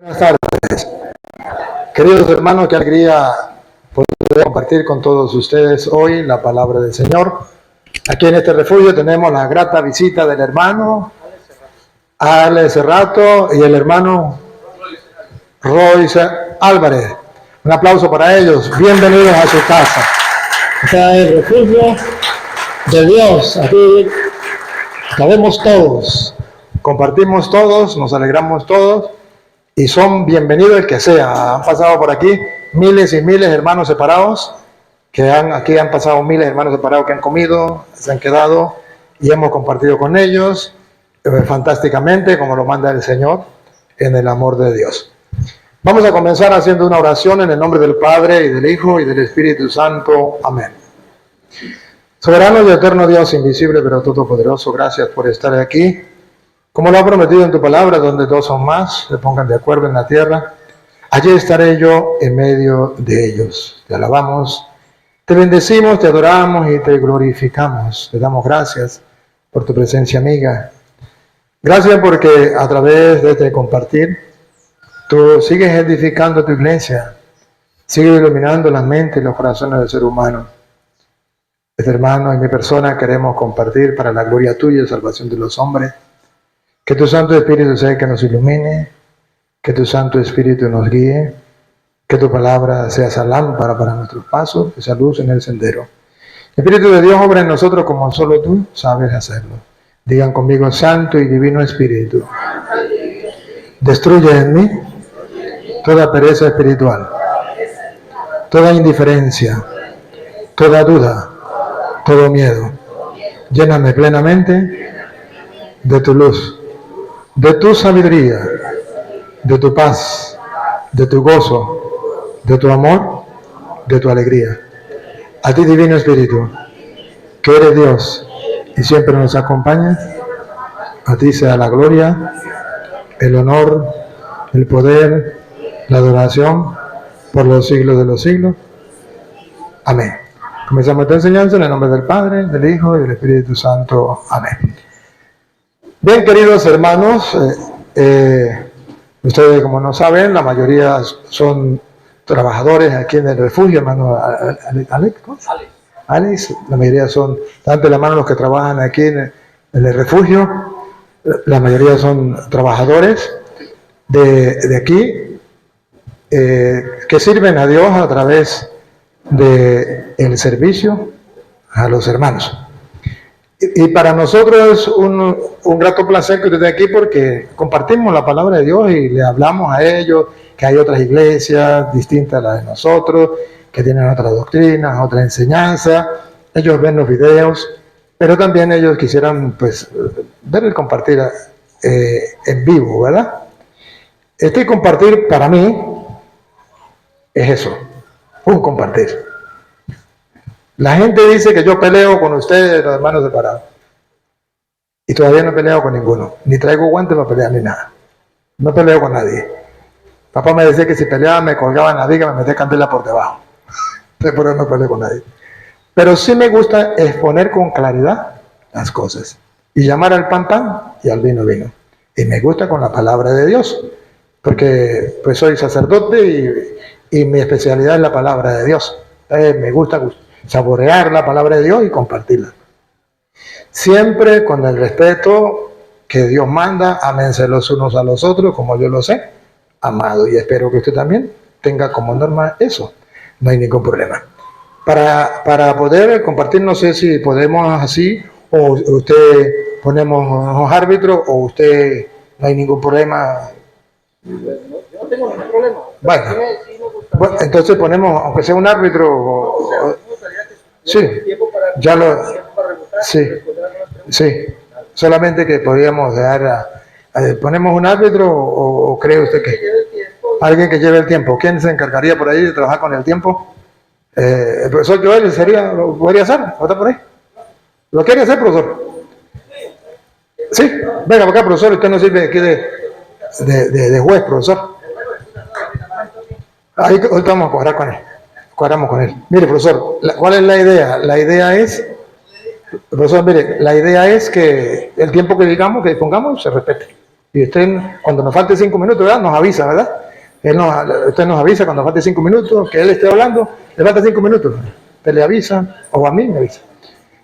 Buenas tardes. Queridos hermanos, qué alegría poder compartir con todos ustedes hoy la palabra del Señor. Aquí en este refugio tenemos la grata visita del hermano Ale Cerrato y el hermano Royce Álvarez. Un aplauso para ellos. Bienvenidos a su casa. Está el refugio de Dios. Aquí cabemos todos, compartimos todos, nos alegramos todos. Y son bienvenidos el que sea. Han pasado por aquí miles y miles de hermanos separados, aquí han pasado miles de hermanos separados que han comido, se han quedado y hemos compartido con ellos fantásticamente, como lo manda el Señor, en el amor de Dios. Vamos a comenzar haciendo una oración en el nombre del Padre, y del Hijo, y del Espíritu Santo. Amén. Soberano y eterno Dios, invisible pero todopoderoso, gracias por estar aquí. Como lo ha prometido en tu palabra, donde dos o más se pongan de acuerdo en la tierra, allí estaré yo en medio de ellos. Te alabamos, te bendecimos, te adoramos y te glorificamos. Te damos gracias por tu presencia amiga. Gracias porque a través de este compartir, tú sigues edificando tu iglesia, sigues iluminando la mente y los corazones del ser humano. Este hermano y mi persona queremos compartir para la gloria tuya y salvación de los hombres. Que tu Santo Espíritu sea el que nos ilumine, que tu Santo Espíritu nos guíe, que tu palabra sea esa lámpara para nuestros pasos, esa luz en el sendero. El Espíritu de Dios obra en nosotros como solo tú sabes hacerlo. Digan conmigo, Santo y Divino Espíritu, destruye en mí toda pereza espiritual, toda indiferencia, toda duda, todo miedo. Lléname plenamente de tu luz, de tu sabiduría, de tu paz, de tu gozo, de tu amor, de tu alegría. A ti, Divino Espíritu, que eres Dios y siempre nos acompañas, a ti sea la gloria, el honor, el poder, la adoración por los siglos de los siglos. Amén. Comenzamos esta enseñanza en el nombre del Padre, del Hijo y del Espíritu Santo. Amén. Bien, queridos hermanos, ustedes como no saben, la mayoría son trabajadores aquí en el refugio, hermano Alex, la mayoría son, tanto hermanos los que trabajan aquí en el refugio, la mayoría son trabajadores de aquí, que sirven a Dios a través del servicio a los hermanos. Y para nosotros es un grato placer que usted esté aquí porque compartimos la palabra de Dios y le hablamos a ellos que hay otras iglesias distintas a las de nosotros, que tienen otras doctrinas, otra enseñanza. Ellos ven los videos, pero también ellos quisieran pues ver el compartir en vivo, ¿verdad? Este compartir para mí es eso, un compartir. La gente dice que yo peleo con ustedes, los hermanos separados. Y todavía no he peleado con ninguno. Ni traigo guantes para pelear ni nada. No peleo con nadie. Papá me decía que si peleaba me colgaba en la viga, me metía candela por debajo. Entonces por eso no peleo con nadie. Pero sí me gusta exponer con claridad las cosas. Y llamar al pan pan y al vino vino. Y me gusta con la palabra de Dios. Porque pues soy sacerdote y mi especialidad es la palabra de Dios. Entonces me gusta saborear la palabra de Dios y compartirla. Siempre con el respeto que Dios manda, ámense los unos a los otros, como yo lo sé, amado. Y espero que usted también tenga como norma eso. No hay ningún problema. Para poder compartir, no sé si podemos así, o usted ponemos unos árbitros, o usted no hay ningún problema. Yo no tengo ningún problema. Bueno, entonces ponemos, aunque sea un árbitro, sí, ya lo, sí, solamente que podríamos dar, ponemos un árbitro o cree usted que alguien que lleve el tiempo. ¿Quién se encargaría por ahí de trabajar con el tiempo? El profesor Joel lo podría hacer, ¿está por ahí? ¿Lo quiere hacer, profesor? Sí, venga para acá, profesor, usted no sirve aquí de juez, profesor. Ahí vamos a cuadrar con él. Cuadramos con él. Mire, profesor, ¿cuál es la idea? La idea es, profesor, mire, la idea es que el tiempo que digamos, que dispongamos, se respete. Y usted, cuando nos falte 5 minutos, ¿verdad? Nos avisa, ¿verdad? Usted nos avisa cuando falte 5 minutos, que él esté hablando, le falta 5 minutos. Usted le avisa, o a mí me avisa.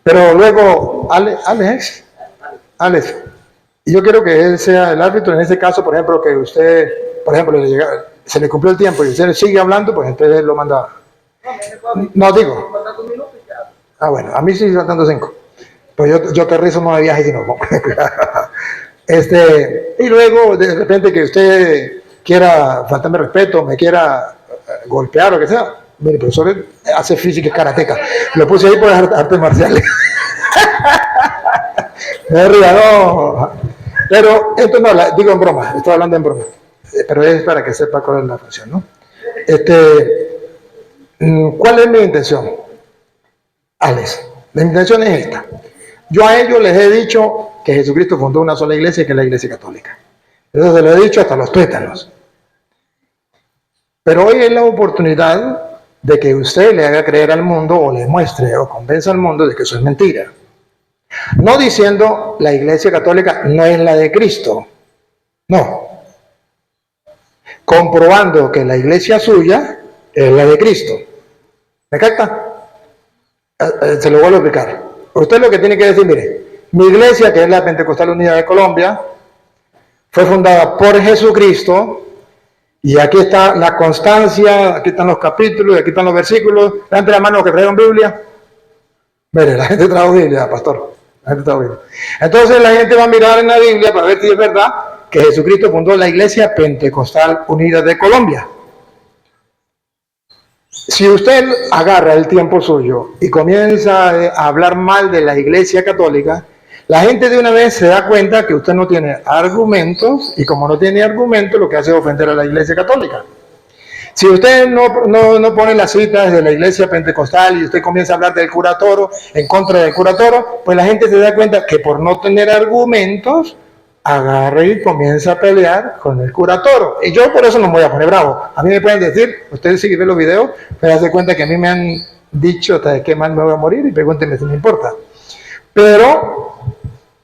Pero luego, Alex, y yo quiero que él sea el árbitro en ese caso, por ejemplo, que usted, por ejemplo, se le cumplió el tiempo y usted sigue hablando, pues entonces él lo manda. No, digo. Ah, bueno, a mí sí faltando 5. Pues yo aterrizo no de viaje, sino. Y luego, de repente, que usted quiera faltarme respeto, me quiera golpear o lo que sea. Mire, el profesor hace física y karateca. Lo puse ahí por artes marciales. Me ría, no. Pero esto no, digo en broma, estoy hablando en broma. Pero es para que sepa cuál es la función, ¿no? ¿Cuál es mi intención? Alex, la intención es esta. Yo a ellos les he dicho que Jesucristo fundó una sola iglesia, que es la Iglesia Católica. Eso se lo he dicho hasta los tuétanos. Pero hoy es la oportunidad de que usted le haga creer al mundo, o le muestre o convenza al mundo de que eso es mentira. No diciendo la Iglesia Católica no es la de Cristo. No. Comprobando que la iglesia suya es la de Cristo. ¿Me capta? Se lo vuelvo a explicar. Usted lo que tiene que decir, mire, mi iglesia, que es la Pentecostal Unida de Colombia, fue fundada por Jesucristo, y aquí está la constancia, aquí están los capítulos, aquí están los versículos. Levante la mano que traigan Biblia. Mire, la gente trajo Biblia, pastor. La gente trajo Biblia. Entonces la gente va a mirar en la Biblia para ver si es verdad que Jesucristo fundó la Iglesia Pentecostal Unida de Colombia. Si usted agarra el tiempo suyo y comienza a hablar mal de la Iglesia Católica, la gente de una vez se da cuenta que usted no tiene argumentos, y como no tiene argumentos, lo que hace es ofender a la Iglesia Católica. Si usted no pone las citas de la Iglesia Pentecostal y usted comienza a hablar del cura Toro, en contra del cura Toro, pues la gente se da cuenta que por no tener argumentos, agarra y comienza a pelear con el cura Toro. Y yo por eso no me voy a poner bravo. A mí me pueden decir, ustedes siguen viendo los videos, pero se cuenta que a mí me han dicho hasta de qué mal me voy a morir, y pregúntenme si me importa. Pero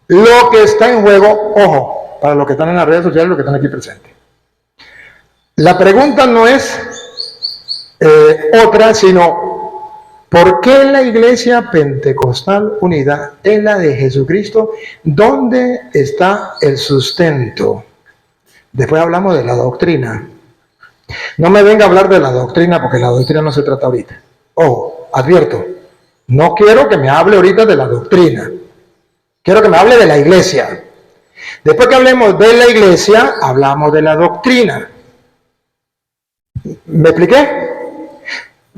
lo que está en juego, ojo, para los que están en las redes sociales, los que están aquí presentes. La pregunta no es otra, sino ¿por qué la Iglesia Pentecostal Unida es la de Jesucristo? ¿Dónde está el sustento? Después hablamos de la doctrina. No me venga a hablar de la doctrina, porque la doctrina no se trata ahorita. Ojo, advierto, no quiero que me hable ahorita de la doctrina. Quiero que me hable de la iglesia. Después que hablemos de la iglesia, hablamos de la doctrina. ¿Me expliqué?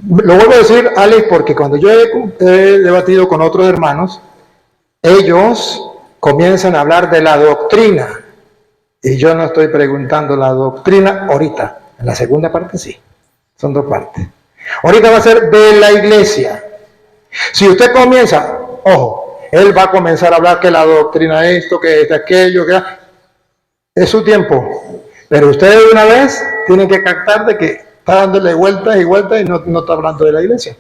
Lo vuelvo a decir, Alex, porque cuando yo he debatido con otros hermanos, ellos comienzan a hablar de la doctrina. Y yo no estoy preguntando la doctrina ahorita. En la segunda parte sí. Son 2 partes. Ahorita va a ser de la iglesia. Si usted comienza, ojo, él va a comenzar a hablar que la doctrina es esto, que es aquello, que es su tiempo. Pero usted de una vez tiene que captar de que está dándole vueltas y vueltas y no está hablando de la iglesia.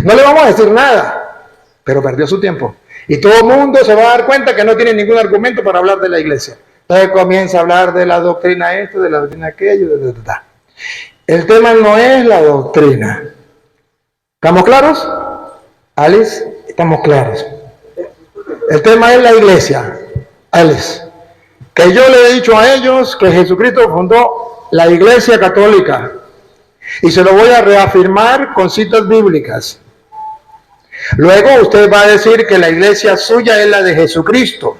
No le vamos a decir nada, pero perdió su tiempo. Y todo el mundo se va a dar cuenta que no tiene ningún argumento para hablar de la iglesia. Entonces comienza a hablar de la doctrina esto, de la doctrina aquello, El tema no es la doctrina. ¿Estamos claros? Alice, estamos claros. El tema es la iglesia. Alice, que yo le he dicho a ellos que Jesucristo fundó la Iglesia Católica. Y se lo voy a reafirmar con citas bíblicas. Luego usted va a decir que la iglesia suya es la de Jesucristo.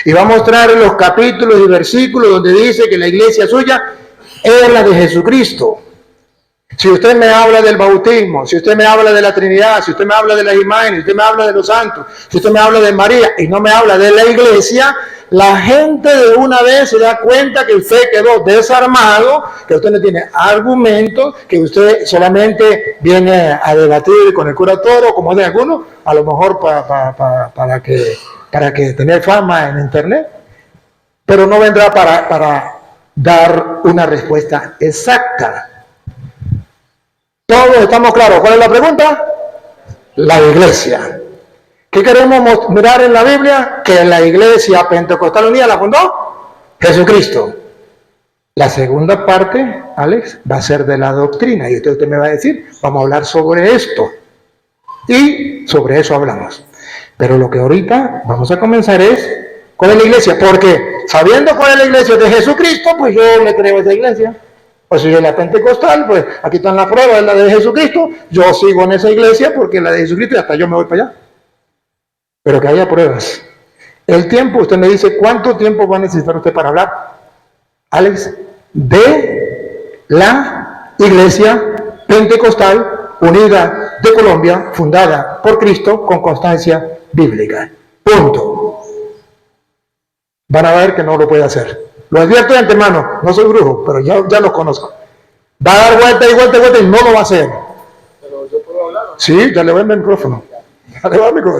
Y va a mostrar los capítulos y versículos donde dice que la iglesia suya es la de Jesucristo. Si usted me habla del bautismo, si usted me habla de la Trinidad, si usted me habla de las imágenes, si usted me habla de los santos, si usted me habla de María y no me habla de la iglesia, la gente de una vez se da cuenta que usted quedó desarmado, que usted no tiene argumentos, que usted solamente viene a debatir con el cura Toro, como de algunos, a lo mejor para que tener fama en internet, pero no vendrá para dar una respuesta exacta. Todos estamos claros. ¿Cuál es la pregunta? La iglesia. ¿Qué queremos mirar en la Biblia? Que la iglesia Pentecostal Unida la fundó Jesucristo. La segunda parte, Alex, va a ser de la doctrina. Y usted me va a decir, vamos a hablar sobre esto. Y sobre eso hablamos. Pero lo que ahorita vamos a comenzar es con la iglesia. Porque sabiendo cuál es la iglesia de Jesucristo, pues yo le creo a esa iglesia. Pues si es la pentecostal, pues aquí están las pruebas, es la de Jesucristo. Yo sigo en esa iglesia porque la de Jesucristo y hasta yo me voy para allá. Pero que haya pruebas. El tiempo, usted me dice, ¿cuánto tiempo va a necesitar usted para hablar, Alex, de la iglesia pentecostal unida de Colombia, fundada por Cristo con constancia bíblica? Punto. Van a ver que no lo puede hacer. Lo advierto de antemano, no soy brujo, pero ya lo conozco. Va a dar vuelta y vuelta y vuelta y no lo va a hacer. Pero yo puedo hablar, ¿no? Sí, ya le voy el micrófono.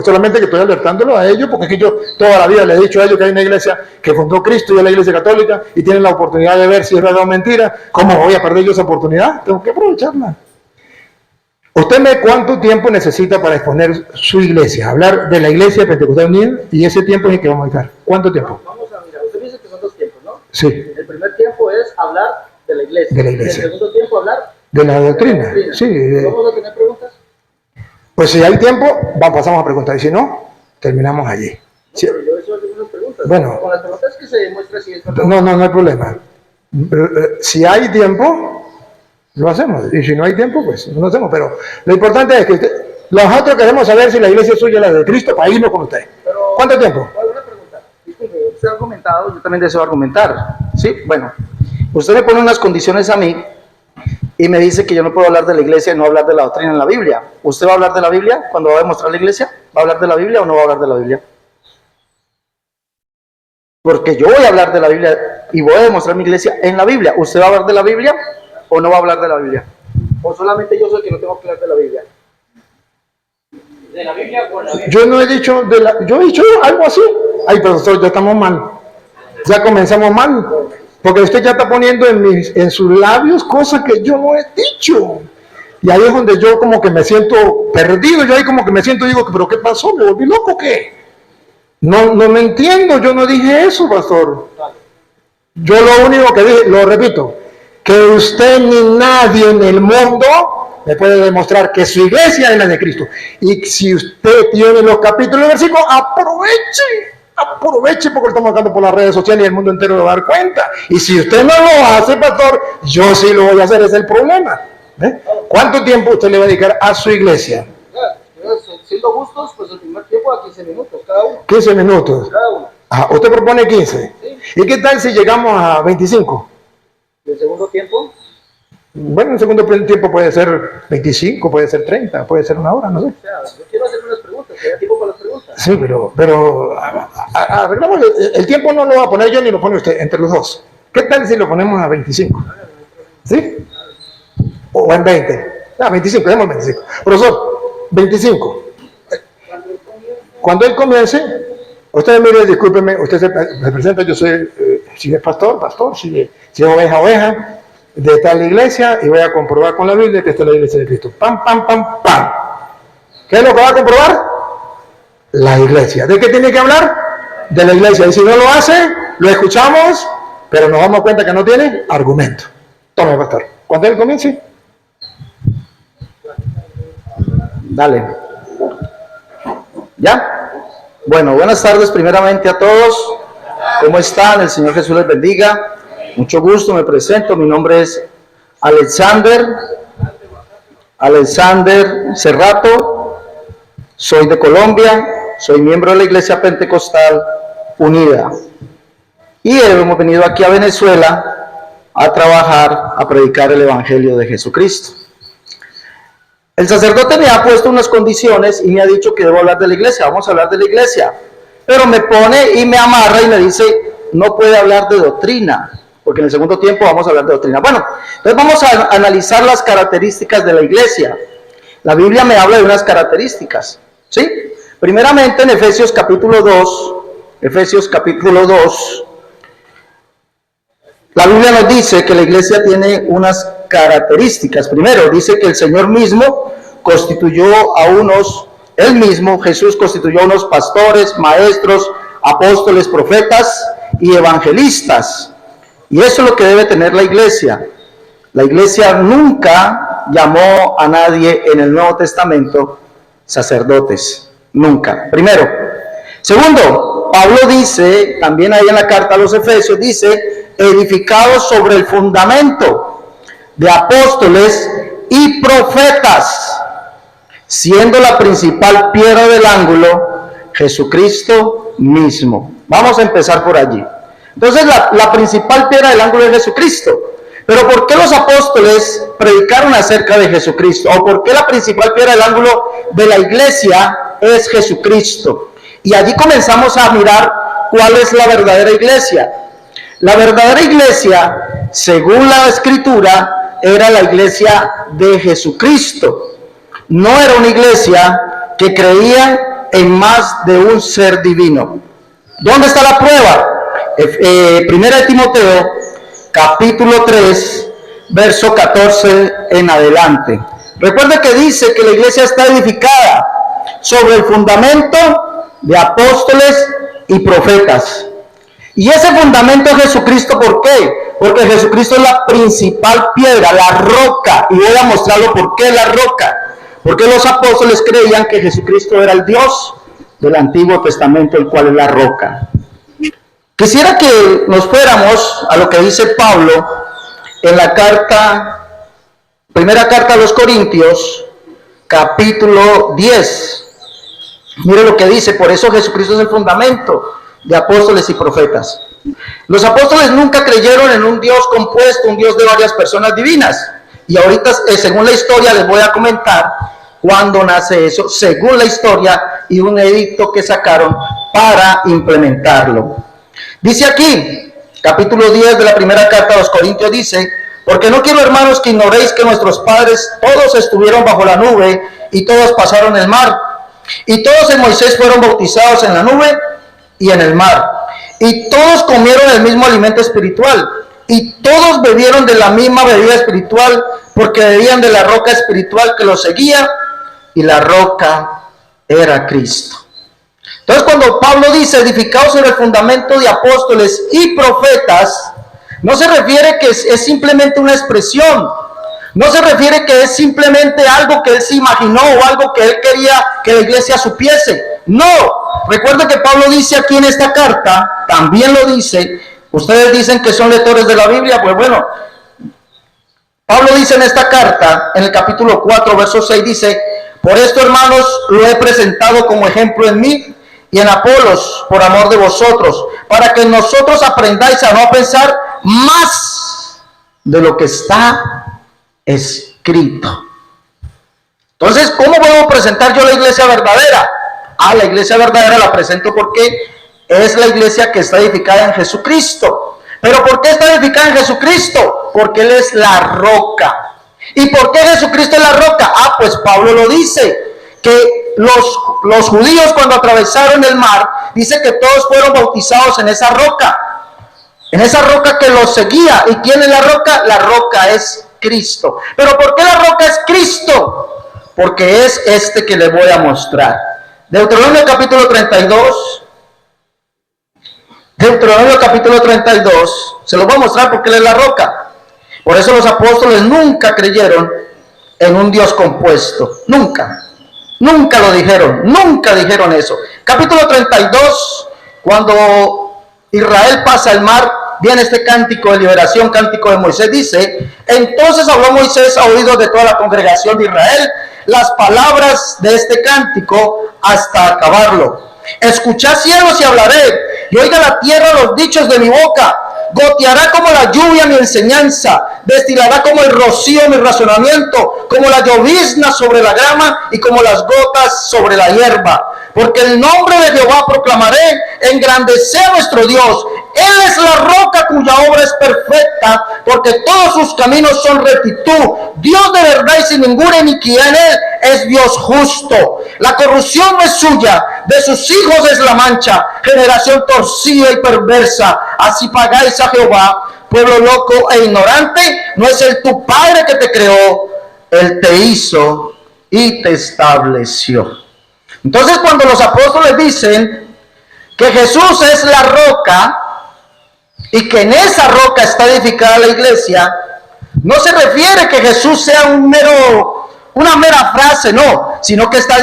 Solamente que estoy alertándolo a ellos, porque aquí yo toda la vida le he dicho a ellos que hay una iglesia que fundó Cristo y es la iglesia católica y tienen la oportunidad de ver si es verdad o mentira. ¿Cómo voy a perder yo esa oportunidad? Tengo que aprovecharla. ¿Usted me cuánto tiempo necesita para exponer su iglesia? Hablar de la iglesia Pentecostal Unida y ese tiempo es el que vamos a dedicar. ¿Cuánto tiempo? Vamos a mirar, usted dice que son 2 tiempos, ¿no? Sí. El primer tiempo es hablar de la iglesia. De la iglesia. El segundo tiempo hablar de la doctrina. Sí. ¿Vamos a tener preguntas? Pues si hay tiempo, pasamos a preguntar. Y si no, terminamos allí. No, Sí. pero yo he hecho algunas preguntas. Bueno. Con las preguntas que se demuestra si es verdad. No hay problema. Si hay tiempo, lo hacemos. Y si no hay tiempo, pues no lo hacemos. Pero lo importante es que nosotros queremos saber si la iglesia suya es la de Cristo para irnos con usted. Pero, ¿cuánto tiempo? Una pregunta. Disculpe, usted ha argumentado, yo también deseo argumentar. Sí, bueno. Usted me pone unas condiciones a mí y me dice que yo no puedo hablar de la iglesia y no hablar de la doctrina en la Biblia. ¿Usted va a hablar de la Biblia cuando va a demostrar la iglesia? ¿Va a hablar de la Biblia o no va a hablar de la Biblia? Porque yo voy a hablar de la Biblia y voy a demostrar mi iglesia en la Biblia. ¿Usted va a hablar de la Biblia o no va a hablar de la Biblia? ¿O solamente yo soy el que no tengo que hablar de la Biblia? ¿De la Biblia o la Biblia? Yo no he dicho, yo he dicho algo así. Ay, profesor, ya estamos mal. Ya comenzamos mal. Porque usted ya está poniendo en sus labios cosas que yo no he dicho. Y ahí es donde yo como que me siento perdido. Yo ahí como que me siento y digo, ¿pero qué pasó? ¿Me volví loco o qué? No me entiendo. Yo no dije eso, pastor. Yo lo único que dije, lo repito, que usted ni nadie en el mundo me puede demostrar que su iglesia es la de Cristo. Y si usted tiene los capítulos y versículos, aproveche porque lo estamos sacando por las redes sociales y el mundo entero lo va a dar cuenta. Y si usted no lo hace, pastor, yo sí lo voy a hacer, ese es el problema. ¿Cuánto tiempo usted le va a dedicar a su iglesia? Siendo justos, pues el primer tiempo a 15 minutos cada uno. 15 minutos. Cada uno. Usted propone 15. Sí. ¿Y qué tal si llegamos a 25? ¿Y el segundo tiempo? Bueno, el segundo tiempo puede ser 25, puede ser 30, puede ser una hora, no sé. O sea, yo quiero hacer unas preguntas, que haya tiempo para las preguntas. Sí, pero arreglamos, el tiempo no lo va a poner yo ni lo pone usted, entre los dos. ¿Qué tal si lo ponemos a 25? ¿Sí? O en 20. 25, demos 25. Profesor, 25. Cuando él comience, usted mire, discúlpeme, usted se presenta, yo soy, si es pastor, si es oveja, de tal iglesia, y voy a comprobar con la Biblia que esta es la iglesia de Cristo. Pam, pam, pam, pam. ¿Qué es lo que va a comprobar? La iglesia. ¿De qué tiene que hablar? De la iglesia. Y si no lo hace, lo escuchamos, pero nos damos cuenta que no tiene argumento. Tome, pastor. Cuando él comience. Dale. ¿Ya? Bueno, buenas tardes primeramente a todos. ¿Cómo están? El Señor Jesús les bendiga. Mucho gusto, me presento. Mi nombre es Alexander Cerrato. Soy de Colombia. Soy miembro de la Iglesia Pentecostal Unida. Y hemos venido aquí a Venezuela a trabajar, a predicar el Evangelio de Jesucristo. El sacerdote me ha puesto unas condiciones y me ha dicho que debo hablar de la iglesia. Vamos a hablar de la iglesia. Pero me pone y me amarra y me dice, no puede hablar de doctrina, porque en el segundo tiempo vamos a hablar de doctrina. Bueno, entonces vamos a analizar las características de la iglesia. La Biblia me habla de unas características, ¿sí? Primeramente en Efesios capítulo 2, la Biblia nos dice que la iglesia tiene unas características. Primero, dice que el Señor mismo constituyó a unos, Él mismo, Jesús constituyó a unos pastores, maestros, apóstoles, profetas y evangelistas. Y eso es lo que debe tener la iglesia. La iglesia nunca llamó a nadie en el Nuevo Testamento sacerdotes. Nunca. Primero. Segundo, Pablo dice, también ahí en la carta a los Efesios, dice, edificados sobre el fundamento de apóstoles y profetas, siendo la principal piedra del ángulo Jesucristo mismo. Vamos a empezar por allí. Entonces, la principal piedra del ángulo es Jesucristo. Pero ¿por qué los apóstoles predicaron acerca de Jesucristo? ¿O por qué la principal piedra del ángulo de la iglesia es Jesucristo? Y allí comenzamos a mirar cuál es la verdadera iglesia. La verdadera iglesia, según la Escritura, era la iglesia de Jesucristo. No era una iglesia que creía en más de un ser divino. ¿Dónde está la prueba? Primera de Timoteo, capítulo 3, verso 14 en adelante. Recuerda que dice que la iglesia está edificada sobre el fundamento de apóstoles y profetas. Y ese fundamento es Jesucristo. ¿Por qué? Porque Jesucristo es la principal piedra, la roca. Y voy a mostrarlo por qué la roca. Porque los apóstoles creían que Jesucristo era el Dios del Antiguo Testamento, el cual es la roca. Quisiera que nos fuéramos a lo que dice Pablo en la primera carta a los Corintios, capítulo 10. Mire lo que dice: por eso Jesucristo es el fundamento de apóstoles y profetas. Los apóstoles nunca creyeron en un Dios compuesto, un Dios de varias personas divinas. Y ahorita, según la historia, les voy a comentar cuándo nace eso, según la historia y un edicto que sacaron para implementarlo. Dice aquí, capítulo 10 de la primera carta a los Corintios, dice: porque no quiero, hermanos, que ignoréis que nuestros padres todos estuvieron bajo la nube y todos pasaron el mar. Y todos en Moisés fueron bautizados en la nube y en el mar. Y todos comieron el mismo alimento espiritual. Y todos bebieron de la misma bebida espiritual, porque bebían de la roca espiritual que los seguía, y la roca era Cristo. Entonces, cuando Pablo dice edificados sobre el fundamento de apóstoles y profetas, no se refiere que es simplemente una expresión. No se refiere que es simplemente algo que él se imaginó o algo que él quería que la iglesia supiese. No, recuerden que Pablo dice aquí en esta carta, también lo dice. Ustedes dicen que son lectores de la Biblia, pues bueno, Pablo dice en esta carta, en el capítulo 4, verso 6, dice: por esto, hermanos, lo he presentado como ejemplo en mí y en Apolos, por amor de vosotros, para que nosotros aprendáis a no pensar más de lo que está escrito. Entonces, ¿cómo puedo presentar yo la iglesia verdadera? La iglesia verdadera la presento porque es la iglesia que está edificada en Jesucristo. ¿Pero por qué está edificada en Jesucristo? Porque Él es la roca. ¿Y por qué Jesucristo es la roca? Pues Pablo lo dice, que los judíos, cuando atravesaron el mar, dice que todos fueron bautizados en esa roca que los seguía. ¿Y quién es la roca? La roca es Cristo. ¿Pero por qué la roca es Cristo? Porque es este que les voy a mostrar. Deuteronomio capítulo 32. Deuteronomio capítulo 32. Se lo voy a mostrar porque Él es la roca. Por eso los apóstoles nunca creyeron en un Dios compuesto. Nunca lo dijeron. Nunca dijeron eso. Capítulo 32. Cuando Israel pasa el mar, viene este cántico de liberación, cántico de Moisés. Dice: entonces habló Moisés a oídos de toda la congregación de Israel las palabras de este cántico hasta acabarlo. Escuchad, cielos, y hablaré, y oiga la tierra los dichos de mi boca. Goteará como la lluvia mi enseñanza, destilará como el rocío mi razonamiento, como la llovizna sobre la grama y como las gotas sobre la hierba. Porque el nombre de Jehová proclamaré, engrandeceré a nuestro Dios. Él es la roca cuya obra es perfecta, porque todos sus caminos son rectitud. Dios de verdad y sin ninguna iniquidad en Él, es Dios justo. La corrupción no es suya, de sus hijos es la mancha, generación torcida y perversa. Así pagáis a Jehová, pueblo loco e ignorante. No es Él tu Padre que te creó, Él te hizo y te estableció. Entonces, cuando los apóstoles dicen que Jesús es la roca, y que en esa roca está edificada la iglesia, no se refiere que Jesús sea una mera frase, no, sino que le está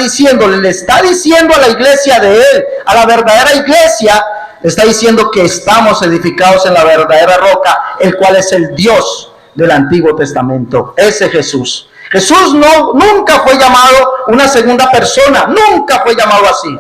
diciendo a la iglesia de Él, a la verdadera iglesia, le está diciendo que estamos edificados en la verdadera roca, el cual es el Dios del Antiguo Testamento, ese Jesús. Jesús nunca fue llamado una segunda persona, nunca fue llamado así.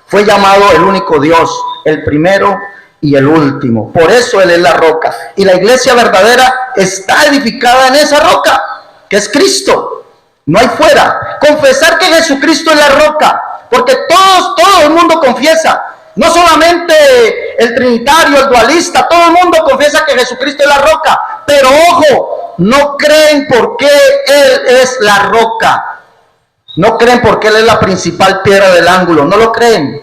Fue llamado el único Dios, el primero y el último. Por eso Él es la roca. Y la iglesia verdadera está edificada en esa roca, que es Cristo. No hay fuera. Confesar que Jesucristo es la roca, porque todo el mundo confiesa. No solamente el trinitario, el dualista, todo el mundo confiesa que Jesucristo es la roca. Pero ojo, no creen por qué Él es la roca. No creen porque Él es la principal piedra del ángulo. No lo creen.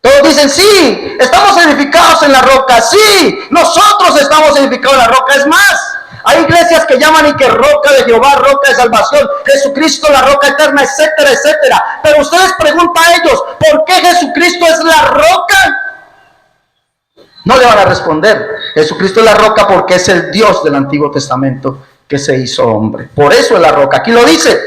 Todos dicen, sí, estamos edificados en la roca. Sí, nosotros estamos edificados en la roca. Es más, hay iglesias que llaman y que roca de Jehová, roca de salvación, Jesucristo la roca eterna, etcétera, etcétera. Pero ustedes preguntan a ellos, ¿por qué Jesucristo es la roca? No le van a responder. Jesucristo es la roca porque es el Dios del Antiguo Testamento que se hizo hombre. Por eso es la roca. Aquí lo dice.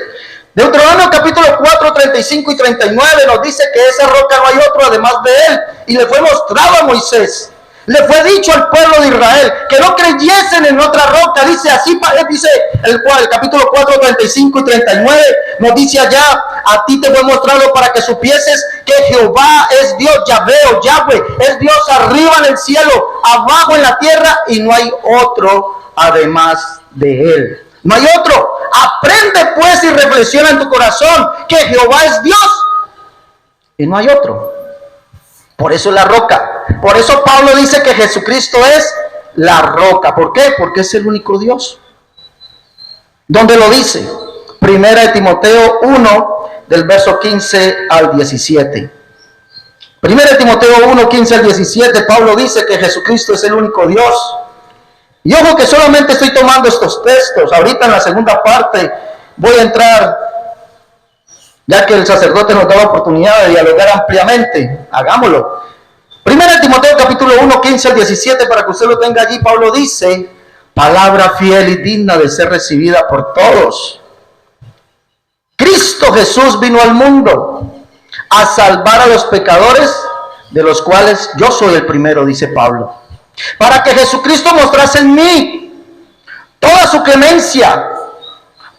Deuteronomio capítulo 4, 35 y 39 nos dice que esa roca no hay otro además de Él. Y le fue mostrado a Moisés. Le fue dicho al pueblo de Israel que no creyesen en otra roca. Dice así, dice el capítulo 4, 35 y 39. Nos dice allá, a ti te fue mostrado para que supieses que Jehová es Dios, Yahvé o Yahweh. Es Dios arriba en el cielo, abajo en la tierra, y no hay otro además de Él. No hay otro. Aprende pues y reflexiona en tu corazón que Jehová es Dios y no hay otro. Por eso es la roca. Por eso Pablo dice que Jesucristo es la roca. ¿Por qué? Porque es el único Dios. ¿Dónde lo dice? Primera de Timoteo 1, del verso 15 al 17. Primera de Timoteo 1, 15 al 17, Pablo dice que Jesucristo es el único Dios. Y ojo que solamente estoy tomando estos textos. Ahorita en la segunda parte voy a entrar, ya que el sacerdote nos da la oportunidad de dialogar ampliamente. Hagámoslo. Primera de Timoteo capítulo 1, 15 al 17, para que usted lo tenga allí. Pablo dice, palabra fiel y digna de ser recibida por todos. Cristo Jesús vino al mundo a salvar a los pecadores, de los cuales yo soy el primero, dice Pablo. Para que Jesucristo mostrase en mí toda su clemencia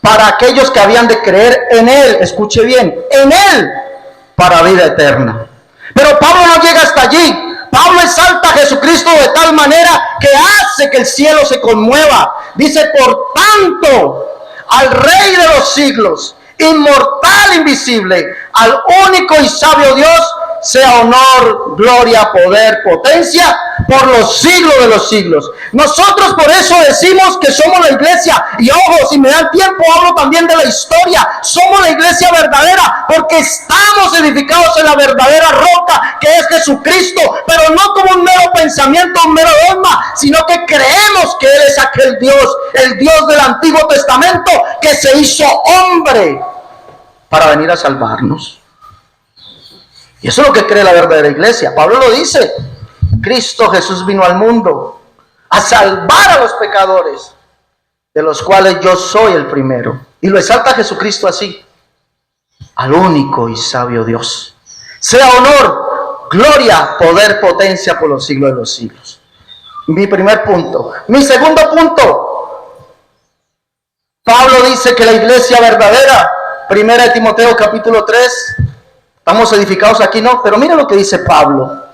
para aquellos que habían de creer en Él, escuche bien, en Él, para vida eterna. Pero Pablo no llega hasta allí. Pablo exalta a Jesucristo de tal manera que hace que el cielo se conmueva. Dice, por tanto, al Rey de los siglos, inmortal, invisible, al único y sabio Dios, sea honor, gloria, poder, potencia, por los siglos de los siglos. Nosotros por eso decimos que somos la iglesia. Y ojo, si me dan tiempo, hablo también de la historia. Somos la iglesia verdadera, porque estamos edificados en la verdadera roca, que es Jesucristo. Pero no como un mero pensamiento, un mero dogma, sino que creemos que Él es aquel Dios, el Dios del Antiguo Testamento, que se hizo hombre para venir a salvarnos. Y eso es lo que cree la verdadera iglesia. Pablo lo dice. Cristo Jesús vino al mundo a salvar a los pecadores, de los cuales yo soy el primero. Y lo exalta Jesucristo así. Al único y sabio Dios. Sea honor, gloria, poder, potencia por los siglos de los siglos. Mi primer punto. Mi segundo punto. Pablo dice que la iglesia verdadera, primera de Timoteo capítulo 3, estamos edificados aquí, no, pero mira lo que dice Pablo.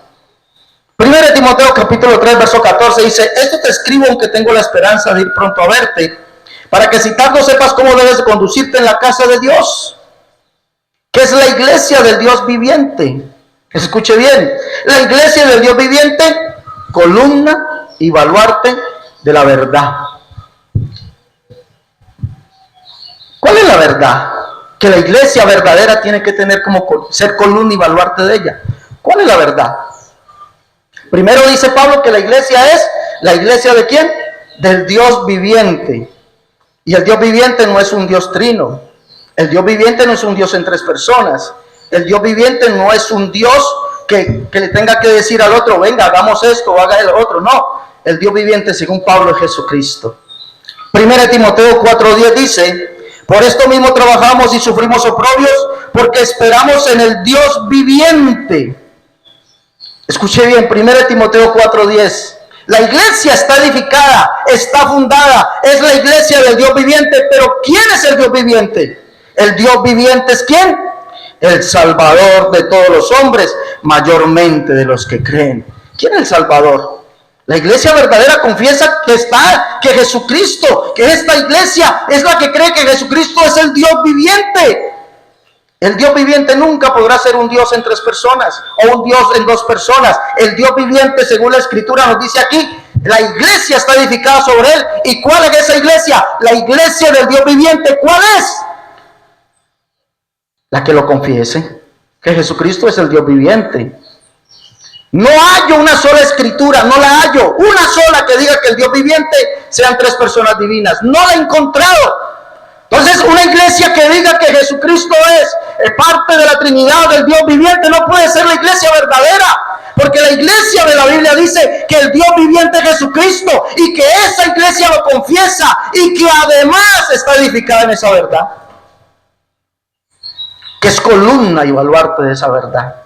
Primera de Timoteo capítulo 3, verso 14 dice, esto te escribo aunque tengo la esperanza de ir pronto a verte, para que si tardo sepas cómo debes conducirte en la casa de Dios, que es la iglesia del Dios viviente. Escuche bien, la iglesia del Dios viviente, columna y baluarte de la verdad. ¿Cuál es la verdad? Que la iglesia verdadera tiene que tener como ser columna y baluarte de ella. ¿Cuál es la verdad? Primero dice Pablo que la iglesia es la iglesia de ¿quién? Del Dios viviente. Y el Dios viviente no es un Dios trino. El Dios viviente no es un Dios en tres personas. El Dios viviente no es un Dios que le tenga que decir al otro, venga, hagamos esto o haga el otro. No. el Dios viviente según Pablo es Jesucristo. 1 Timoteo 4:10 dice: por esto mismo trabajamos y sufrimos oprobios, porque esperamos en el Dios viviente. Escuché bien, 1 Timoteo 4:10. La iglesia está edificada, está fundada, es la iglesia del Dios viviente. Pero ¿quién es el Dios viviente? El Dios viviente es ¿quién? El Salvador de todos los hombres, mayormente de los que creen. ¿Quién es el Salvador? La iglesia verdadera confiesa que Jesucristo, que esta iglesia es la que cree que Jesucristo es el Dios viviente. El Dios viviente nunca podrá ser un Dios en 3 personas o un Dios en 2 personas. El Dios viviente, según la Escritura nos dice aquí, la iglesia está edificada sobre él. ¿Y cuál es esa iglesia? La iglesia del Dios viviente. ¿Cuál es? La que lo confiese, que Jesucristo es el Dios viviente. No hallo una sola escritura, no la hallo, una sola que diga que el Dios viviente sean 3 personas divinas. No la he encontrado. Entonces, una iglesia que diga que Jesucristo es parte de la Trinidad del Dios viviente no puede ser la iglesia verdadera. Porque la iglesia de la Biblia dice que el Dios viviente es Jesucristo y que esa iglesia lo confiesa y que además está edificada en esa verdad. Que es columna y baluarte de esa verdad.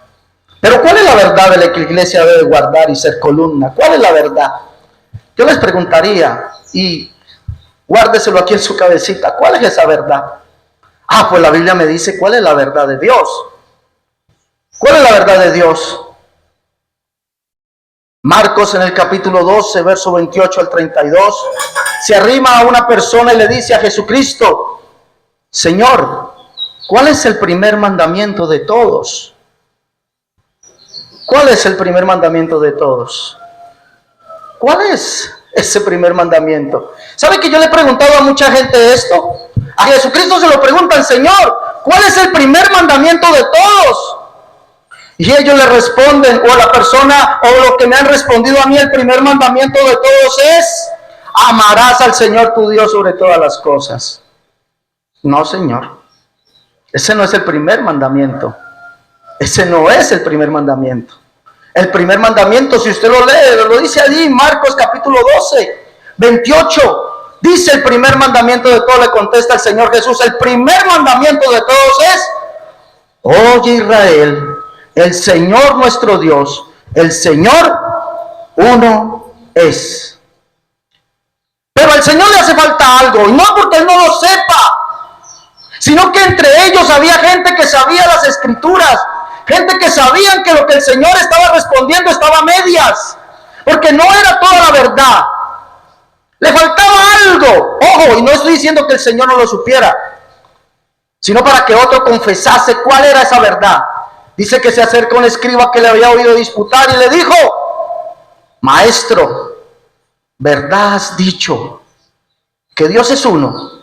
Pero ¿cuál es la verdad de la que la iglesia debe guardar y ser columna? ¿Cuál es la verdad? Yo les preguntaría, y guárdeselo aquí en su cabecita, ¿cuál es esa verdad? Pues la Biblia me dice cuál es la verdad de Dios. ¿Cuál es la verdad de Dios? Marcos en el capítulo 12, verso 28 al 32, se arrima a una persona y le dice a Jesucristo: Señor, ¿cuál es el primer mandamiento de todos? ¿Cuál es el primer mandamiento de todos? ¿Cuál es ese primer mandamiento? ¿Sabe que yo le he preguntado a mucha gente esto? A Jesucristo se lo preguntan: Señor, ¿cuál es el primer mandamiento de todos? Y ellos le responden, o la persona, o lo que me han respondido a mí, el primer mandamiento de todos es: amarás al Señor tu Dios sobre todas las cosas. No, Señor, ese no es el primer mandamiento. Ese no es el primer mandamiento. El primer mandamiento, si usted lo lee, lo dice allí, Marcos capítulo 12, 28. Dice el primer mandamiento de todos, le contesta el Señor Jesús: el primer mandamiento de todos es: oye Israel, el Señor nuestro Dios, el Señor uno es. Pero al Señor le hace falta algo, y no porque Él no lo sepa, sino que entre ellos había gente que sabía las Escrituras, gente que sabían que lo que el Señor estaba respondiendo estaba a medias, porque no era toda la verdad. Le faltaba algo. Ojo, y no estoy diciendo que el Señor no lo supiera, sino para que otro confesase cuál era esa verdad. Dice que se acercó un escriba que le había oído disputar y le dijo: Maestro, verdad has dicho, que Dios es uno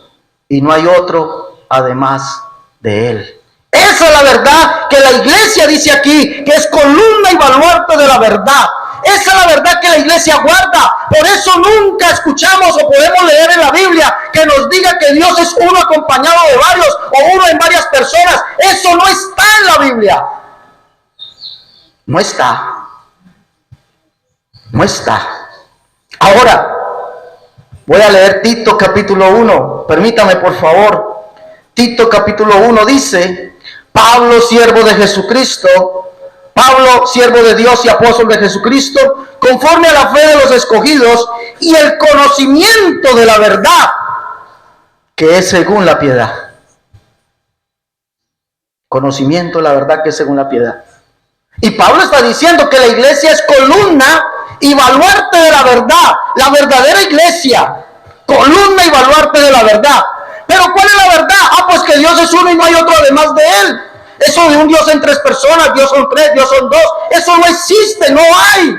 y no hay otro además de Él. Esa es la verdad que la iglesia dice aquí, que es columna y baluarte de la verdad. Esa es la verdad que la iglesia guarda. Por eso nunca escuchamos o podemos leer en la Biblia que nos diga que Dios es uno acompañado de varios o uno en varias personas. Eso no está en la Biblia. No está. No está. Ahora, voy a leer Tito capítulo 1. Permítame, por favor. Tito capítulo 1 dice: Pablo, siervo de Jesucristo, Pablo, siervo de Dios y apóstol de Jesucristo, conforme a la fe de los escogidos y el conocimiento de la verdad, que es según la piedad. Conocimiento de la verdad que es según la piedad. Y Pablo está diciendo que la iglesia es columna y baluarte de la verdad, la verdadera iglesia, columna y baluarte de la verdad. Pero ¿cuál es la verdad? Pues que Dios es uno y no hay otro además de Él. Eso de un Dios en 3 personas, Dios son 3, Dios son 2, eso no existe, no hay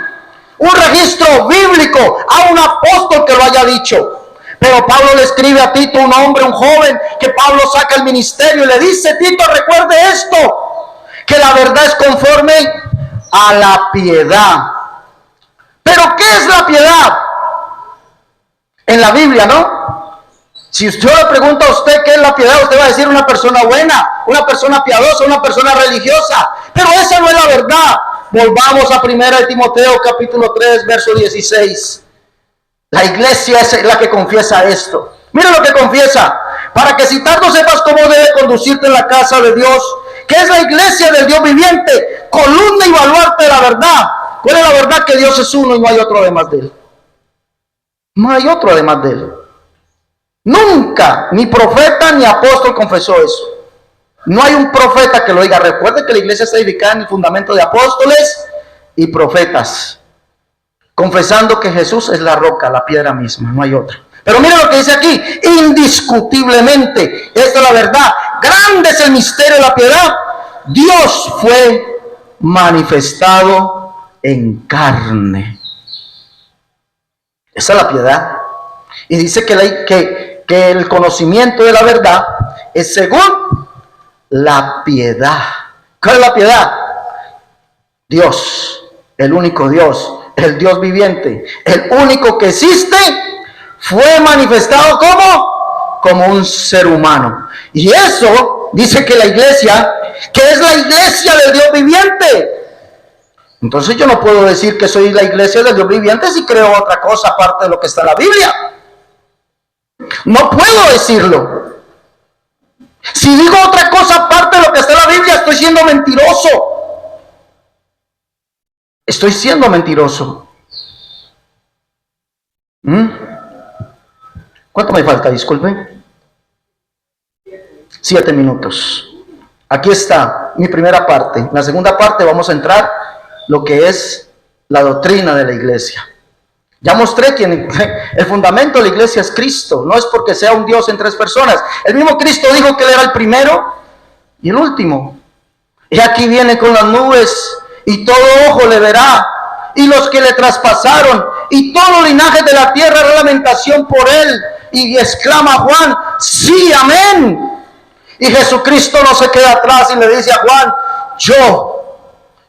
un registro bíblico a un apóstol que lo haya dicho. Pero Pablo le escribe a Tito, un hombre, un joven, que Pablo saca el ministerio y le dice: Tito, recuerde esto, que la verdad es conforme a la piedad. ¿Pero qué es la piedad? En la Biblia, ¿no? Si yo le pregunto a usted qué es la piedad, usted va a decir una persona buena, una persona piadosa, una persona religiosa. Pero esa no es la verdad. Volvamos a 1 Timoteo capítulo 3, verso 16. La iglesia es la que confiesa esto. Mira lo que confiesa: para que si tardo sepas cómo debe conducirte en la casa de Dios, que es la iglesia del Dios viviente, columna y baluarte de la verdad. ¿Cuál es la verdad? Que Dios es uno y no hay otro además de él. No hay otro además de él. Nunca, ni profeta ni apóstol confesó eso. No hay un profeta que lo diga. Recuerde que la iglesia está edificada en el fundamento de apóstoles y profetas, confesando que Jesús es la roca, la piedra misma, no hay otra. Pero mira lo que dice aquí: indiscutiblemente, esta es la verdad, grande es el misterio de la piedad, Dios fue manifestado en carne. Esa es la piedad. Y dice que el conocimiento de la verdad es según la piedad. ¿Cuál es la piedad? Dios, el único Dios, el Dios viviente, el único que existe, fue manifestado como un ser humano. Y eso dice que la iglesia, que es la iglesia del Dios viviente. Entonces yo no puedo decir que soy la iglesia del Dios viviente si creo otra cosa aparte de lo que está en la Biblia. No puedo decirlo. Si digo otra cosa aparte de lo que está en la Biblia, estoy siendo mentiroso. Estoy siendo mentiroso. ¿Cuánto me falta? Disculpe. 7 minutos. Aquí está mi primera parte. En la segunda parte vamos a entrar lo que es la doctrina de la iglesia. Ya mostré que el fundamento de la iglesia es Cristo. No es porque sea un Dios en 3 personas. El mismo Cristo dijo que Él era el primero y el último. Y aquí viene con las nubes, y todo ojo le verá, y los que le traspasaron, y todos los linajes de la tierra harán lamentación por Él. Y exclama Juan: sí, amén. Y Jesucristo no se queda atrás y le dice a Juan: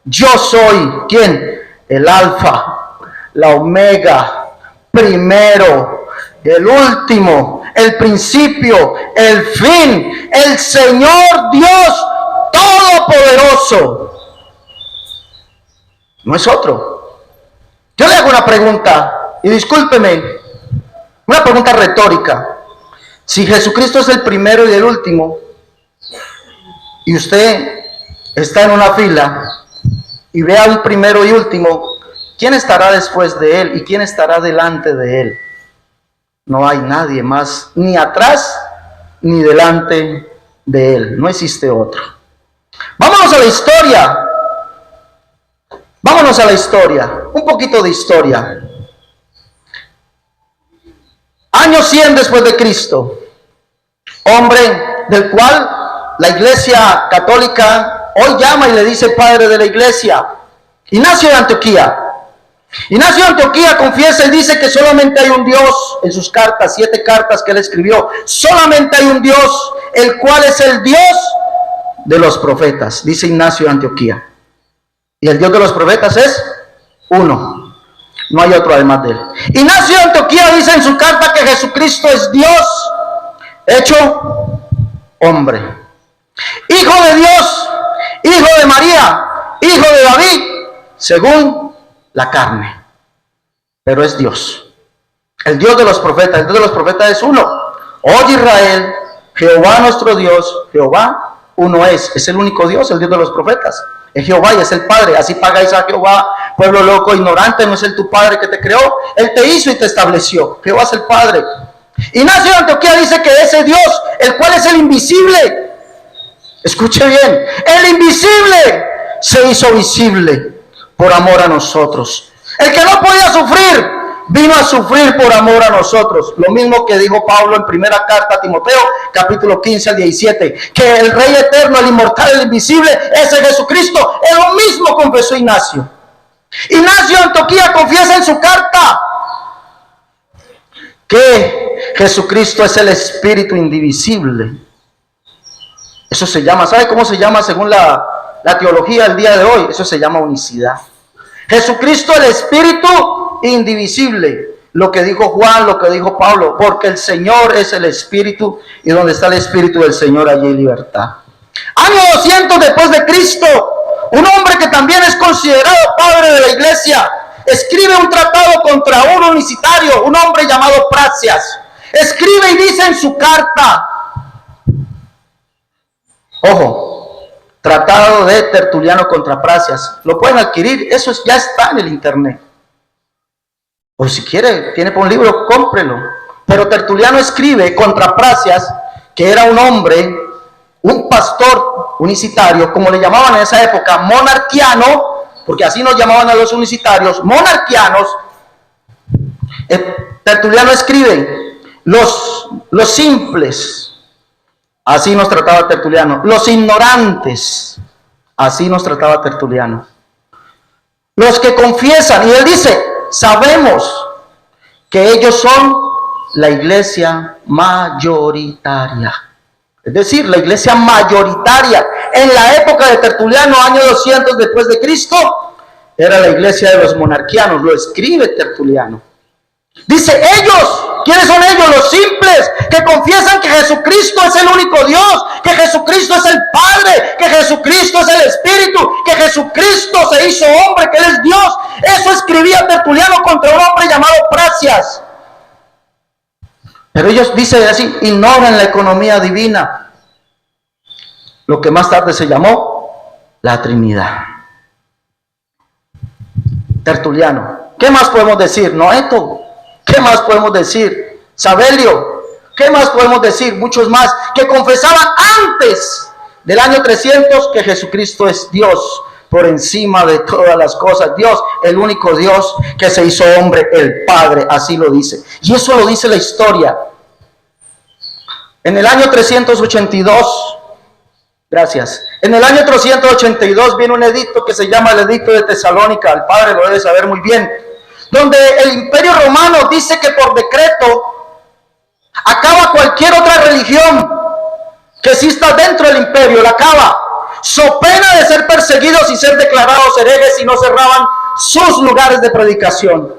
yo soy, ¿quién? El alfa, la omega, primero, el último, el principio, el fin, el Señor Dios Todopoderoso. No es otro. Yo le hago una pregunta, y discúlpeme, una pregunta retórica. Si Jesucristo es el primero y el último, y usted está en una fila y ve a un primero y último, ¿quién estará después de él y quién estará delante de él? No hay nadie más, ni atrás ni delante de él. No existe otro. Vámonos a la historia. Vámonos a la historia. Un poquito de historia. Año 100 después de Cristo. Hombre del cual la iglesia católica hoy llama y le dice padre de la iglesia. Ignacio de Antioquía. Ignacio de Antioquía confiesa y dice que solamente hay un Dios. En sus cartas, 7 cartas que él escribió, solamente hay un Dios, el cual es el Dios de los profetas, dice Ignacio de Antioquía. Y el Dios de los profetas es uno, no hay otro además de él. Ignacio de Antioquía dice en su carta que Jesucristo es Dios hecho hombre, hijo de Dios, hijo de María, hijo de David, según la carne, pero es Dios, el Dios de los profetas. El Dios de los profetas es uno. Oye Israel, Jehová nuestro Dios, Jehová uno es el único Dios, el Dios de los profetas. Es Jehová y es el Padre. Así pagáis a Jehová, pueblo loco, ignorante. No es él tu Padre que te creó, él te hizo y te estableció. Jehová es el Padre. Ignacio de Antioquía dice que ese Dios, el cual es el invisible, escuche bien, el invisible se hizo visible por amor a nosotros. El que no podía sufrir, vino a sufrir por amor a nosotros. Lo mismo que dijo Pablo en primera carta a Timoteo, capítulo 15 al 17, que el Rey eterno, el inmortal, el invisible, ese Jesucristo. Es lo mismo confesó Ignacio. Ignacio de Antioquía confiesa en su carta que Jesucristo es el Espíritu indivisible. Eso se llama, ¿sabe cómo se llama según la teología del día de hoy? Eso se llama unicidad. Jesucristo el Espíritu indivisible. Lo que dijo Juan, lo que dijo Pablo, porque el Señor es el Espíritu, y donde está el Espíritu del Señor, allí hay libertad. Año 200 después de Cristo, un hombre que también es considerado padre de la iglesia, escribe un tratado contra un unicitario, un hombre llamado Praxeas. Escribe y dice en su carta, ojo, tratado de Tertuliano contra Praxeas, lo pueden adquirir, eso ya está en el internet. O si quiere, tiene por un libro, cómprelo. Pero Tertuliano escribe contra Praxeas, que era un hombre, un pastor unicitario, como le llamaban en esa época, monarquiano, porque así nos llamaban a los unicitarios, monarquianos. Tertuliano escribe, los simples, así nos trataba Tertuliano, los ignorantes, así nos trataba Tertuliano, los que confiesan, y él dice, sabemos que ellos son la iglesia mayoritaria. Es decir, la iglesia mayoritaria en la época de Tertuliano, año 200 después de Cristo, era la iglesia de los monarquianos, lo escribe Tertuliano. Dice, ellos, ¿quiénes son ellos? Los simples, que confiesan que Jesucristo es el único Dios, que Jesucristo es el Padre, que Jesucristo es el Espíritu, que Jesucristo se hizo hombre, que Él es Dios. Eso escribía Tertuliano contra un hombre llamado Praxeas. Pero ellos, dicen así, ignoran la economía divina, lo que más tarde se llamó la Trinidad. Tertuliano. ¿Qué más podemos decir? Noeto. ¿Qué más podemos decir? Sabelio. ¿Qué más podemos decir? Muchos más que confesaban antes del año 300 que Jesucristo es Dios por encima de todas las cosas. Dios, el único Dios que se hizo hombre, el Padre, así lo dice. Y eso lo dice la historia. En el año 382, gracias. En el año 382 viene un edicto que se llama el Edicto de Tesalónica. El padre lo debe saber muy bien. Donde el Imperio Romano dice que por decreto acaba cualquier otra religión que exista dentro del imperio, la acaba, so pena de ser perseguidos y ser declarados herejes si no cerraban sus lugares de predicación.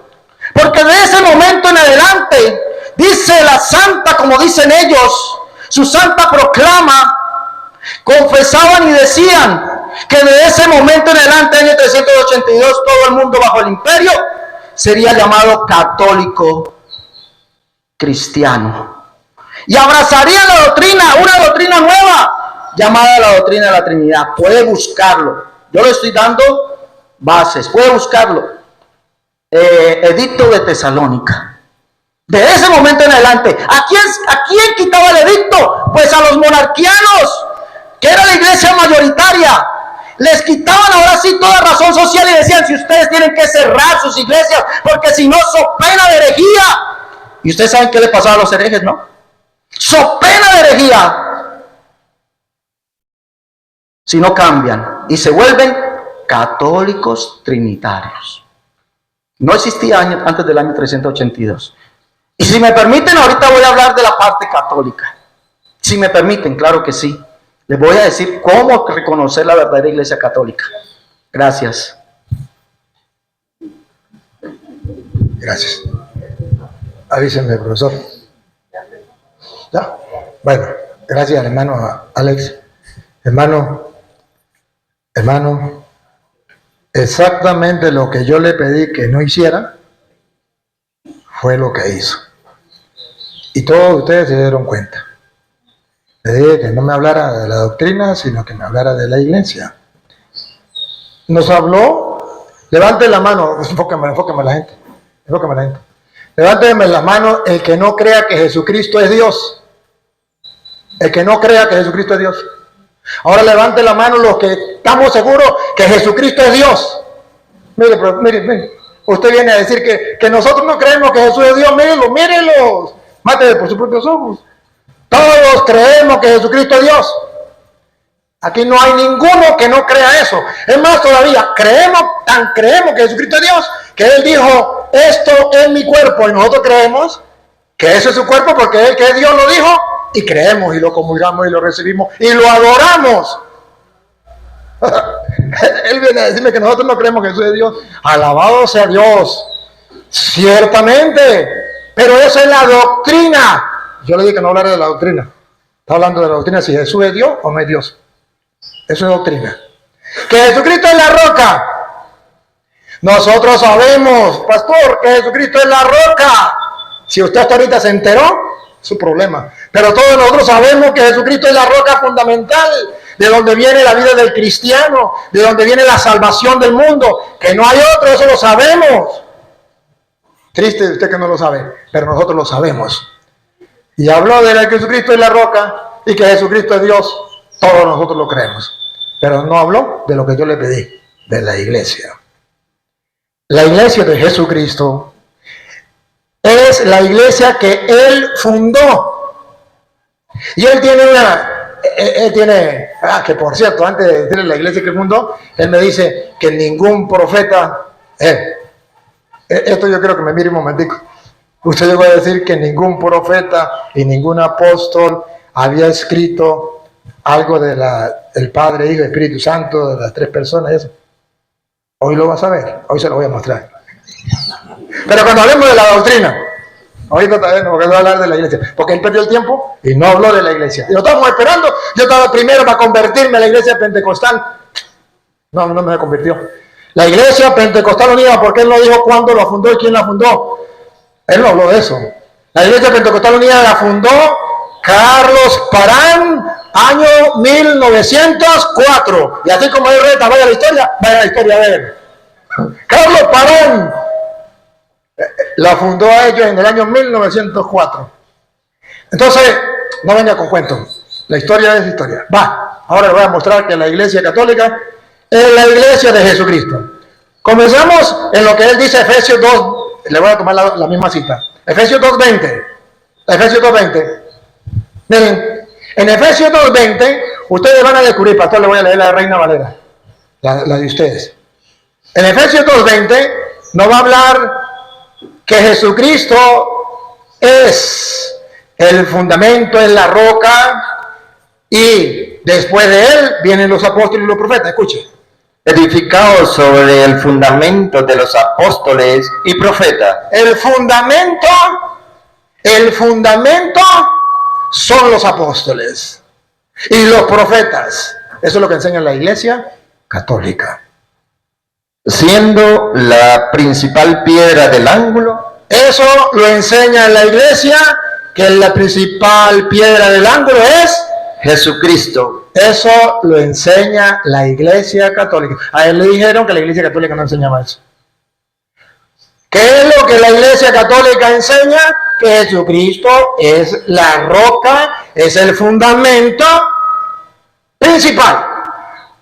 Porque de ese momento en adelante, dice la santa, como dicen ellos, su santa proclama, confesaban y decían que de ese momento en adelante, año 382, todo el mundo bajo el imperio sería llamado católico cristiano. Y abrazaría la doctrina, una doctrina nueva, llamada la doctrina de la Trinidad. Puede buscarlo. Yo le estoy dando bases. Puede buscarlo. Edicto de Tesalónica. De ese momento en adelante, ¿a quién quitaba el edicto? Pues a los monarquianos, que era la iglesia mayoritaria. Les quitaban ahora sí toda razón social y decían, si ustedes tienen que cerrar sus iglesias, porque si no, so pena de herejía. Y ustedes saben qué le pasaba a los herejes, ¿no? So pena de herejía. Si no cambian y se vuelven católicos trinitarios. No existía antes del año 382. Y si me permiten, ahorita voy a hablar de la parte católica. Si me permiten, claro que sí. Les voy a decir cómo reconocer la verdadera iglesia católica. Gracias. Gracias. Avísenme, profesor. ¿Ya? Bueno, gracias, hermano Alex. Hermano, exactamente lo que yo le pedí que no hiciera, fue lo que hizo. Y todos ustedes se dieron cuenta. Le dije que no me hablara de la doctrina, sino que me hablara de la iglesia. Nos habló, levante la mano, enfóqueme la gente. Levánteme la mano el que no crea que Jesucristo es Dios. El que no crea que Jesucristo es Dios. Ahora levante la mano los que estamos seguros que Jesucristo es Dios. Mire. Usted viene a decir que nosotros no creemos que Jesús es Dios. Mírenlos. Mátele por sus propios ojos. Todos creemos que Jesucristo es Dios. Aquí no hay ninguno que no crea eso. Es más, todavía creemos que Jesucristo es Dios, que Él dijo, esto es mi cuerpo, y nosotros creemos que eso es su cuerpo porque Él, que es Dios, lo dijo, y creemos, y lo comulgamos, y lo recibimos, y lo adoramos. Él viene a decirme que nosotros no creemos que Jesús es Dios. Alabado sea Dios. Ciertamente, pero eso es la doctrina. Yo le dije que no hablara de la doctrina. Está hablando de la doctrina si Jesús es Dios o no es Dios. Eso es doctrina. Que Jesucristo es la roca. Nosotros sabemos, pastor, que Jesucristo es la roca. Si usted hasta ahorita se enteró, es su problema. Pero todos nosotros sabemos que Jesucristo es la roca fundamental, de donde viene la vida del cristiano, de donde viene la salvación del mundo, que no hay otro, eso lo sabemos. Triste de usted que no lo sabe, pero nosotros lo sabemos. Y habló de que Jesucristo es la roca y que Jesucristo es Dios. Todos nosotros lo creemos. Pero no habló de lo que yo le pedí, de la iglesia. La iglesia de Jesucristo es la iglesia que Él fundó. Y Él tiene que por cierto, antes de decirle la iglesia que fundó, Él me dice que ningún profeta, esto yo creo que me mire un momentico. Usted llegó a decir que ningún profeta y ningún apóstol había escrito algo del Padre, Hijo y Espíritu Santo, de las tres personas, eso. Hoy lo vas a ver, hoy se lo voy a mostrar. Pero cuando hablemos de la doctrina, ahorita también no, porque no voy a hablar de la iglesia, porque él perdió el tiempo y no habló de la iglesia. Y lo estábamos esperando, yo estaba primero para convertirme a la iglesia pentecostal. No me convirtió. La iglesia pentecostal unida, porque él no dijo cuándo la fundó y quién la fundó. Él no habló de eso. La iglesia pentecostal unida la fundó Carlos Parán, año 1904. Y así como él reta, vaya a la historia de él. Carlos Parán la fundó a ellos en el año 1904. Entonces, no venga con cuentos. La historia es historia. Ahora le voy a mostrar que la iglesia católica es la iglesia de Jesucristo. Comenzamos en lo que él dice, Efesios 2. Le voy a tomar la misma cita. Efesios 2:20. Efesios 2:20. Miren, en Efesios 2:20, ustedes van a descubrir, pastor, le voy a leer la Reina Valera, la de ustedes. En Efesios 2:20 nos va a hablar que Jesucristo es el fundamento, es la roca, y después de él vienen los apóstoles y los profetas. Escuchen. Edificado sobre el fundamento de los apóstoles y profetas. El fundamento son los apóstoles y los profetas. Eso es lo que enseña la iglesia católica. Siendo la principal piedra del ángulo. Eso lo enseña la iglesia, que la principal piedra del ángulo es Jesucristo. Eso lo enseña la iglesia católica. A él le dijeron que la iglesia católica no enseñaba eso. ¿Qué es lo que la iglesia católica enseña? Que Jesucristo es la roca, es el fundamento principal.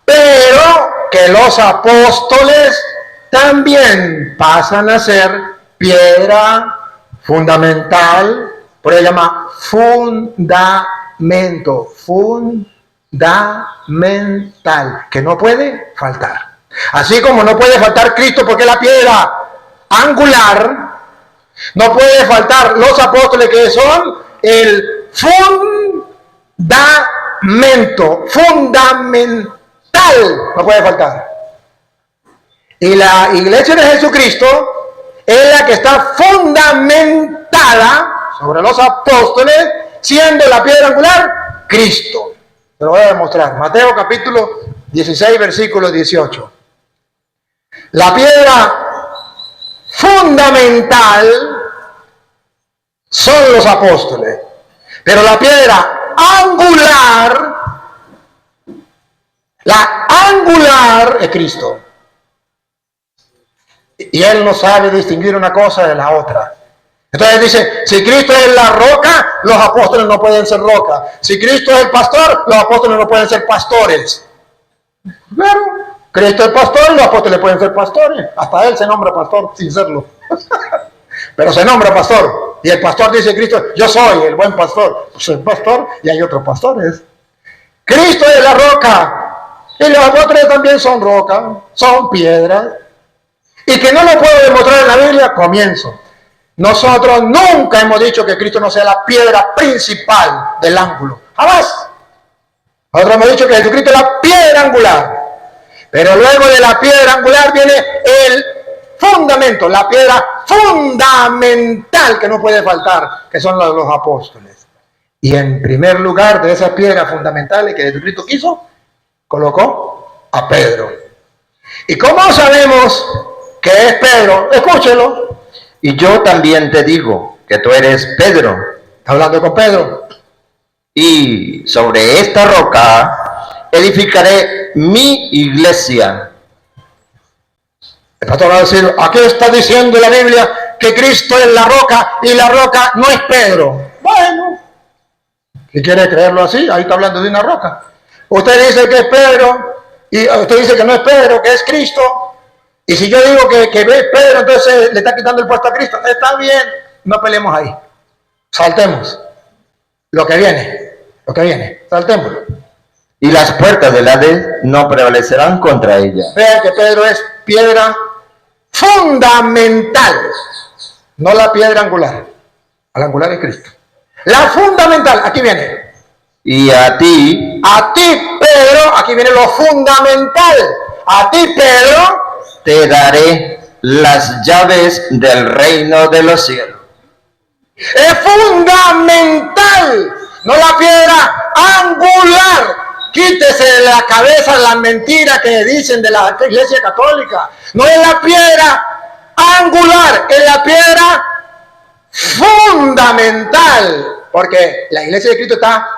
Pero que los apóstoles también pasan a ser piedra fundamental, por eso se llama fundamental, que no puede faltar. Así como no puede faltar Cristo porque es la piedra angular, no puede faltar los apóstoles, que son el fundamental, no puede faltar. Y la iglesia de Jesucristo es la que está fundamentada sobre los apóstoles, siendo la piedra angular Cristo. Te lo voy a demostrar. Mateo capítulo 16, versículo 18. La piedra fundamental son los apóstoles, pero la piedra angular es Cristo. Y él no sabe distinguir una cosa de la otra. Entonces dice, si Cristo es la roca, los apóstoles no pueden ser roca. Si Cristo es el pastor, los apóstoles no pueden ser pastores. Claro, Cristo es pastor, los apóstoles pueden ser pastores. Hasta él se nombra pastor sin serlo. Pero se nombra pastor. Y el pastor dice, Cristo, yo soy el buen pastor. Pues soy pastor y hay otros pastores. Cristo es la roca. Y los apóstoles también son roca, son piedras. Y que no lo puedo demostrar en la Biblia, comienzo. Nosotros nunca hemos dicho que Cristo no sea la piedra principal del ángulo. Jamás. Nosotros hemos dicho que Jesucristo es la piedra angular. Pero luego de la piedra angular viene el fundamento, la piedra fundamental que no puede faltar, que son los apóstoles. Y en primer lugar de esas piedras fundamentales que Jesucristo quiso, colocó a Pedro. ¿Y cómo sabemos que es Pedro, escúchelo. Y yo también te digo que tú eres Pedro, Está hablando con Pedro. y sobre esta roca edificaré mi iglesia. El pastor va a decir, aquí está diciendo la Biblia que Cristo es la roca y la roca no es Pedro. Bueno, si quiere creerlo así, ahí está hablando de una roca. Usted dice que es Pedro y usted dice que no es Pedro, que es Cristo. Y si yo digo que es Pedro, entonces le está quitando el puesto a Cristo. Está bien, no peleemos ahí. Saltemos. Lo que viene, saltémoslo. Y las puertas del Hades no prevalecerán contra ella. Vean que Pedro es piedra fundamental, no la piedra angular. La angular es Cristo. La fundamental, aquí viene. Y a ti, Pedro, aquí viene lo fundamental. A ti, Pedro, te daré las llaves del reino de los cielos. es fundamental, no la piedra angular. Quítese de la cabeza la mentira que dicen de la Iglesia Católica. No es la piedra angular, es la piedra fundamental. Porque la Iglesia de Cristo está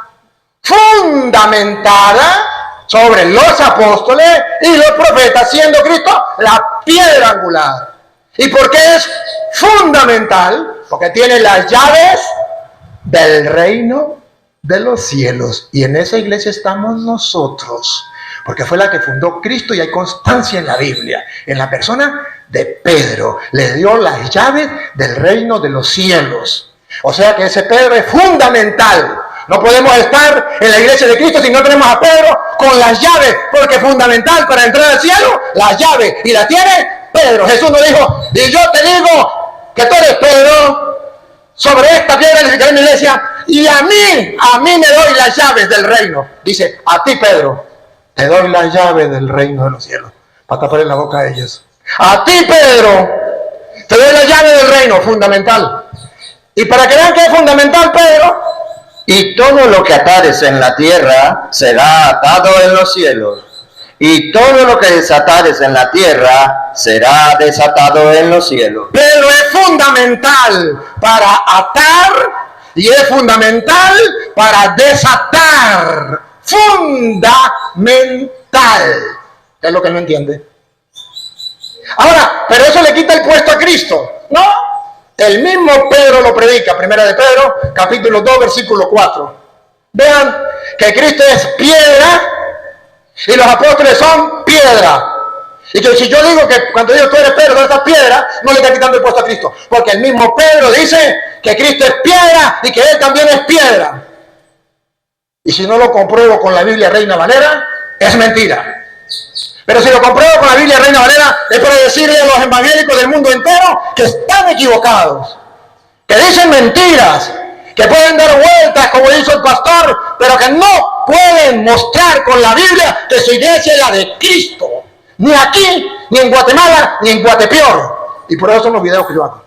fundamentada sobre los apóstoles y los profetas, siendo Cristo la piedra angular. ¿Y por qué es fundamental? Porque tiene las llaves del reino de los cielos. Y en esa iglesia estamos nosotros, porque fue la que fundó Cristo y hay constancia en la Biblia. En la persona de Pedro le dio las llaves del reino de los cielos. O sea que ese Pedro es fundamental. No podemos estar en la iglesia de Cristo si no tenemos a Pedro con las llaves, porque es fundamental para entrar al cielo, las llaves, y las tiene Pedro. Jesús nos dijo, y yo te digo que tú eres Pedro, sobre esta piedra edificaré mi iglesia, y a mí me doy las llaves del reino. Dice, a ti, Pedro, te doy las llaves del reino de los cielos, para taparle la boca a ellos. A ti, Pedro, te doy las llaves del reino, fundamental. Y para que vean que es fundamental, Pedro, Y todo lo que atares en la tierra será atado en los cielos. Y todo lo que desatares en la tierra será desatado en los cielos. Pedro es fundamental para atar y es fundamental para desatar. Fundamental. ¿Qué es lo que no entiende? Ahora, pero eso le quita el puesto a Cristo. No. El mismo Pedro lo predica. Primera de Pedro, capítulo 2, versículo 4. Vean que Cristo es piedra y los apóstoles son piedra. Y que si yo digo que cuando digo tú eres Pedro, tú eres piedra, no le está quitando el puesto a Cristo. Porque el mismo Pedro dice que Cristo es piedra y que Él también es piedra. Y si no lo compruebo con la Biblia Reina Valera, es mentira. Pero si lo compruebo con la Biblia Reina Valera, es para decirle a los evangélicos del mundo entero que están equivocados, que dicen mentiras, que pueden dar vueltas como hizo el pastor, pero que no pueden mostrar con la Biblia que su iglesia es la de Cristo. Ni aquí, ni en Guatemala, ni en Guatepeor. Y por eso son los videos que yo hago.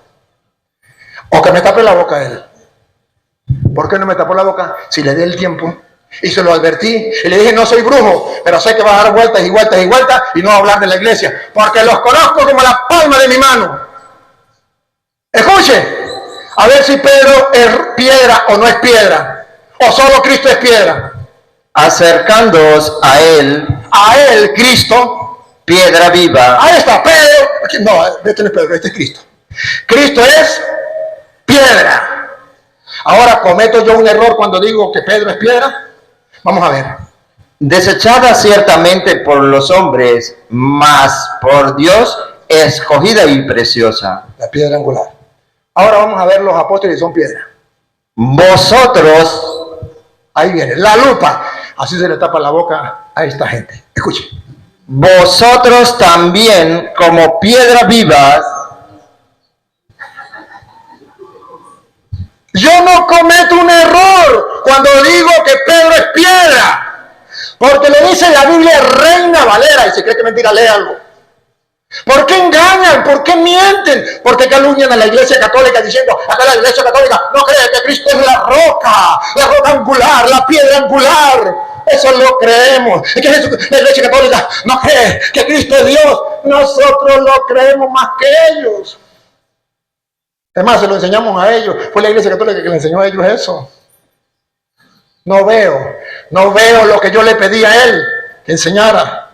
O que me tape la boca él. ¿Por qué no me tapó la boca? Si le di el tiempo y se lo advertí y le dije, no soy brujo, pero sé que va a dar vueltas y vueltas y vueltas y no va a hablar de la iglesia, porque los conozco como la palma de mi mano. Escuche, a ver si Pedro es piedra o no es piedra, o solo Cristo es piedra. Acercándoos a él, Cristo, piedra viva. ahí está, Pedro. Aquí, no, este no es Pedro, este es Cristo. Cristo es piedra. Ahora, ¿cometo yo un error cuando digo que Pedro es piedra? Vamos a ver. Desechada ciertamente por los hombres, mas por Dios escogida y preciosa. La piedra angular. Ahora vamos a ver los apóstoles y son piedra. Vosotros, Ahí viene, la lupa. Así se le tapa la boca a esta gente. Escuche. vosotros también como piedra vivas, Yo no cometo un error cuando digo que Pedro es piedra, porque lo dice la Biblia Reina Valera, y si cree que mentira, léalo. ¿Por qué engañan? ¿Por qué mienten? ¿Por qué calumnian a la iglesia católica diciendo, acá la iglesia católica no cree que Cristo es la roca angular, la piedra angular? Eso lo creemos. Es que la Iglesia Católica no cree que Cristo es Dios. Nosotros lo creemos más que ellos. Es más, se lo enseñamos a ellos. Fue la Iglesia Católica que le enseñó a ellos eso. No veo lo que yo le pedí a él que enseñara.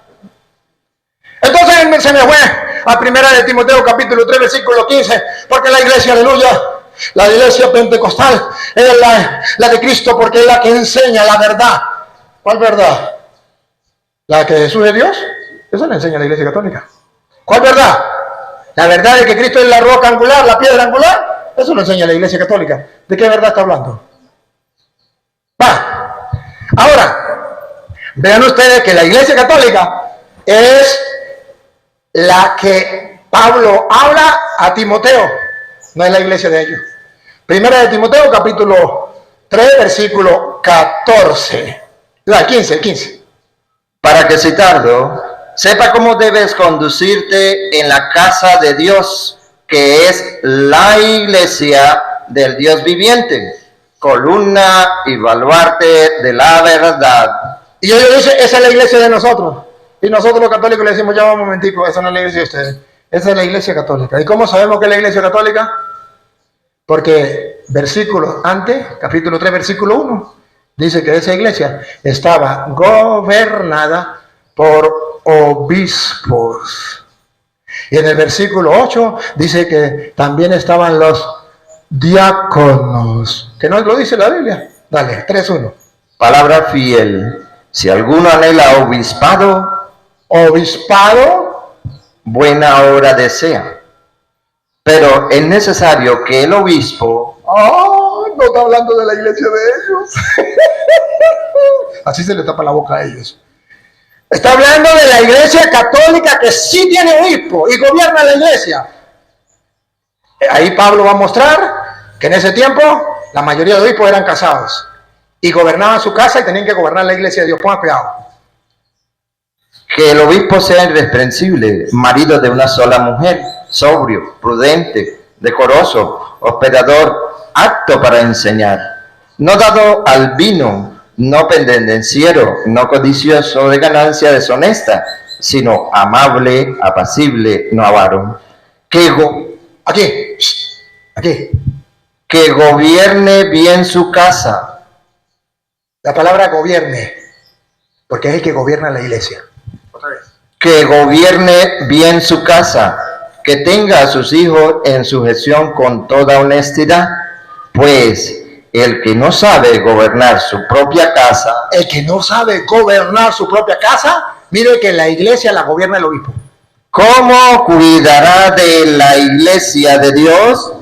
Entonces él se me fue a 1 de Timoteo capítulo 3 versículo 15, porque la iglesia, aleluya, la iglesia pentecostal es la de Cristo, porque es la que enseña la verdad. ¿Cuál verdad? ¿La que Jesús es Dios? Eso le enseña la iglesia católica. ¿Cuál verdad? La verdad de que Cristo es la roca angular, la piedra angular. Eso lo enseña la iglesia católica. ¿De qué verdad está hablando? Va. Ahora, vean ustedes que la iglesia católica es la que Pablo habla a Timoteo, no es la iglesia de ellos. 1 de Timoteo capítulo 3 versículo 14. 15. Para que si tardo, sepa cómo debes conducirte en la casa de Dios, que es la iglesia del Dios viviente, columna y baluarte de la verdad. Y ellos dicen, esa es la iglesia de nosotros. Y nosotros los católicos le decimos, ya un momentico, esa no es la iglesia de ustedes. Esa es la iglesia católica. ¿Y cómo sabemos que es la iglesia católica? Porque versículo antes, capítulo 3, versículo 1, dice que esa iglesia estaba gobernada por obispos. Y en el versículo 8 dice que también estaban los diáconos. ¿Que no lo dice la Biblia? Dale, 3:1. Palabra fiel. Si alguno anhela obispado, buena hora desea. Pero es necesario que el obispo... no está hablando de la iglesia de ellos. Así se le tapa la boca a ellos. Está hablando de la iglesia católica que sí tiene obispo y gobierna la iglesia. Ahí Pablo va a mostrar que en ese tiempo la mayoría de obispos eran casados y gobernaban su casa y tenían que gobernar la iglesia de Dios. Ponga cuidado. Que el obispo sea irreprensible, marido de una sola mujer, sobrio, prudente, decoroso, hospedador, apto para enseñar, no dado al vino, no pendenciero, no codicioso de ganancia deshonesta, sino amable, apacible, no avaro. Que gobierne bien su casa. La palabra gobierne, porque es el que gobierna la iglesia. Otra vez. Que gobierne bien su casa, que tenga a sus hijos en sujeción con toda honestidad, pues el que no sabe gobernar su propia casa, mire que la iglesia la gobierna el obispo. ¿cómo cuidará de la iglesia de Dios?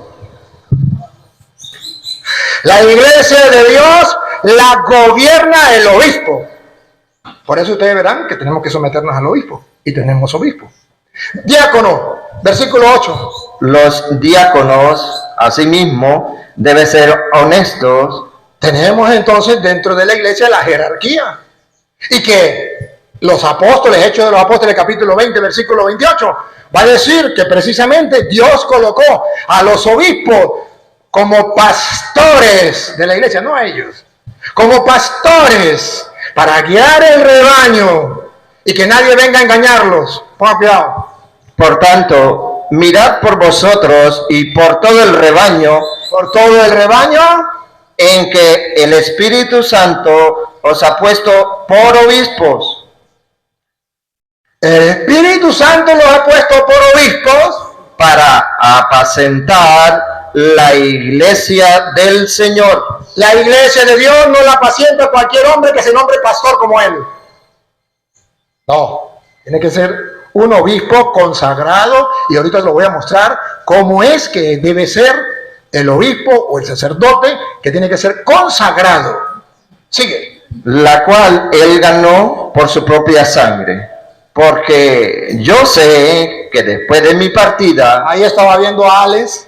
La iglesia de Dios la gobierna el obispo. Por eso ustedes verán que tenemos que someternos al obispo. Y tenemos obispo. Diácono, versículo 8. Los diáconos, asimismo, deben ser honestos. Tenemos entonces dentro de la iglesia la jerarquía. Y que los apóstoles, Hechos de los Apóstoles, capítulo 20, versículo 28, va a decir que precisamente Dios colocó a los obispos como pastores de la iglesia, no a ellos, como pastores para guiar el rebaño y que nadie venga a engañarlos. Pongan cuidado. Por tanto, mirad por vosotros y por todo el rebaño, en que el Espíritu Santo os ha puesto por obispos. El Espíritu Santo los ha puesto por obispos para apacentar la iglesia del Señor. La iglesia de Dios no la apacienta cualquier hombre que se nombre pastor como él. No, tiene que ser un obispo consagrado, y ahorita lo voy a mostrar cómo es que debe ser el obispo o el sacerdote, que tiene que ser consagrado. Sigue. La cual él ganó por su propia sangre. Porque yo sé que después de mi partida, ahí estaba viendo a Alex,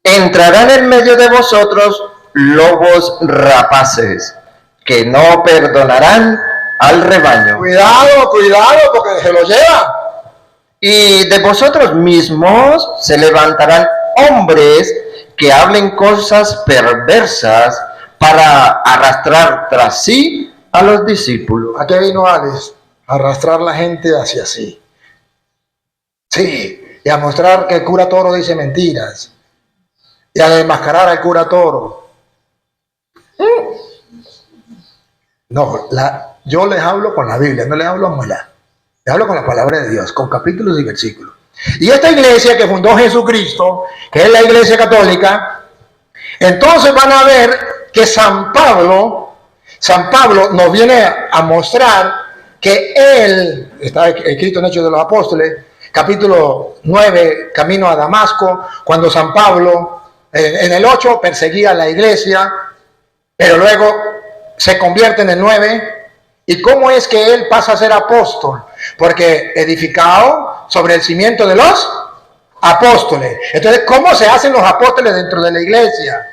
entrarán en medio de vosotros lobos rapaces, que no perdonarán al rebaño. Cuidado, porque se lo lleva. Y de vosotros mismos se levantarán hombres que hablen cosas perversas para arrastrar tras sí a los discípulos. ¿A qué vino Alex? A arrastrar la gente hacia sí. Sí, y a mostrar que el cura Toro dice mentiras. Y a desmascarar al cura Toro. No, yo les hablo con la Biblia, no les hablo a muela. Les hablo con la palabra de Dios, con capítulos y versículos. Y esta iglesia que fundó Jesucristo, que es la iglesia católica, entonces van a ver que San Pablo nos viene a mostrar que él, está escrito en Hechos de los Apóstoles, capítulo 9, camino a Damasco, cuando San Pablo, en el 8, perseguía a la iglesia, pero luego se convierte en el 9. ¿Y cómo es que él pasa a ser apóstol? Porque edificado sobre el cimiento de los apóstoles. Entonces, ¿cómo se hacen los apóstoles dentro de la iglesia?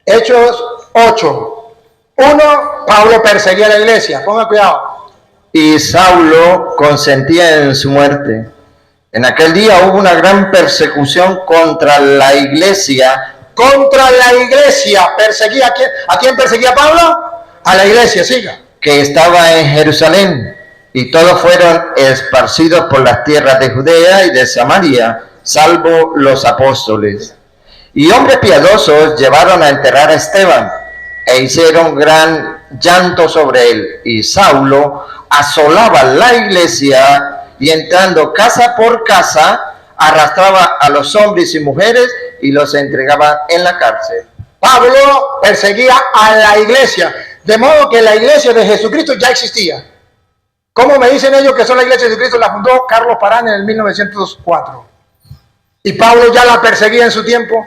Hechos 8. 1, Pablo perseguía a la iglesia. Ponga cuidado. Y Saulo consentía en su muerte. En aquel día hubo una gran persecución contra la iglesia. Contra la iglesia. ¿Perseguía a quién? ¿A quién perseguía Pablo? A la iglesia, siga. Que estaba en Jerusalén. Y todos fueron esparcidos por las tierras de Judea y de Samaria, salvo los apóstoles. Y hombres piadosos llevaron a enterrar a Esteban, e hicieron gran llanto sobre él. Y Saulo asolaba la iglesia, y entrando casa por casa, arrastraba a los hombres y mujeres, y los entregaba en la cárcel. Pablo perseguía a la iglesia, de modo que la iglesia de Jesucristo ya existía. ¿Cómo me dicen ellos que son la iglesia de Jesucristo? La fundó Carlos Parán en el 1904. Y Pablo ya la perseguía en su tiempo.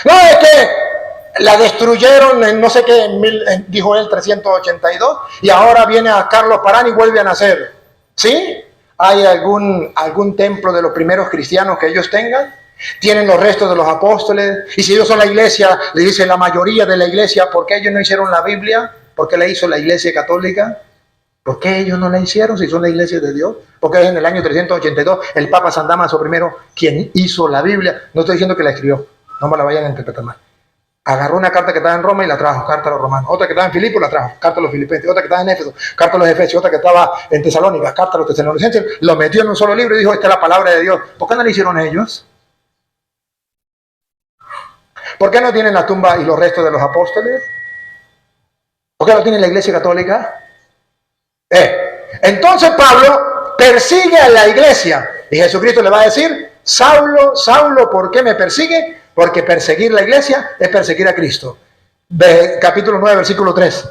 No, es que la destruyeron en no sé qué, dijo él, 382, y ahora viene a Carlos Parán y vuelve a nacer. ¿Sí? ¿Hay algún templo de los primeros cristianos que ellos tengan? ¿Tienen los restos de los apóstoles? Y si ellos son la iglesia, le dice la mayoría de la iglesia, ¿por qué ellos no hicieron la Biblia? ¿Por qué la hizo la iglesia católica? ¿Por qué ellos no la hicieron si son la iglesia de Dios? Porque en el año 382 el Papa San Damaso I, quien hizo la Biblia, no estoy diciendo que la escribió, no me la vayan a interpretar mal. Agarró una carta que estaba en Roma y la trajo, carta a los romanos. Otra que estaba en Filipos la trajo, carta a los filipenses. Otra que estaba en Éfeso, carta a los efesios. Otra que estaba en Tesalónica, carta a los tesalonicenses. Lo metió en un solo libro y dijo, esta es la palabra de Dios. ¿Por qué no la hicieron ellos? ¿Por qué no tienen la tumba y los restos de los apóstoles? ¿Por qué no tiene la iglesia católica? Entonces Pablo persigue a la iglesia y Jesucristo le va a decir, Saulo, Saulo, ¿por qué me persigue? Porque perseguir la iglesia es perseguir a Cristo. Capítulo 9, versículo 3.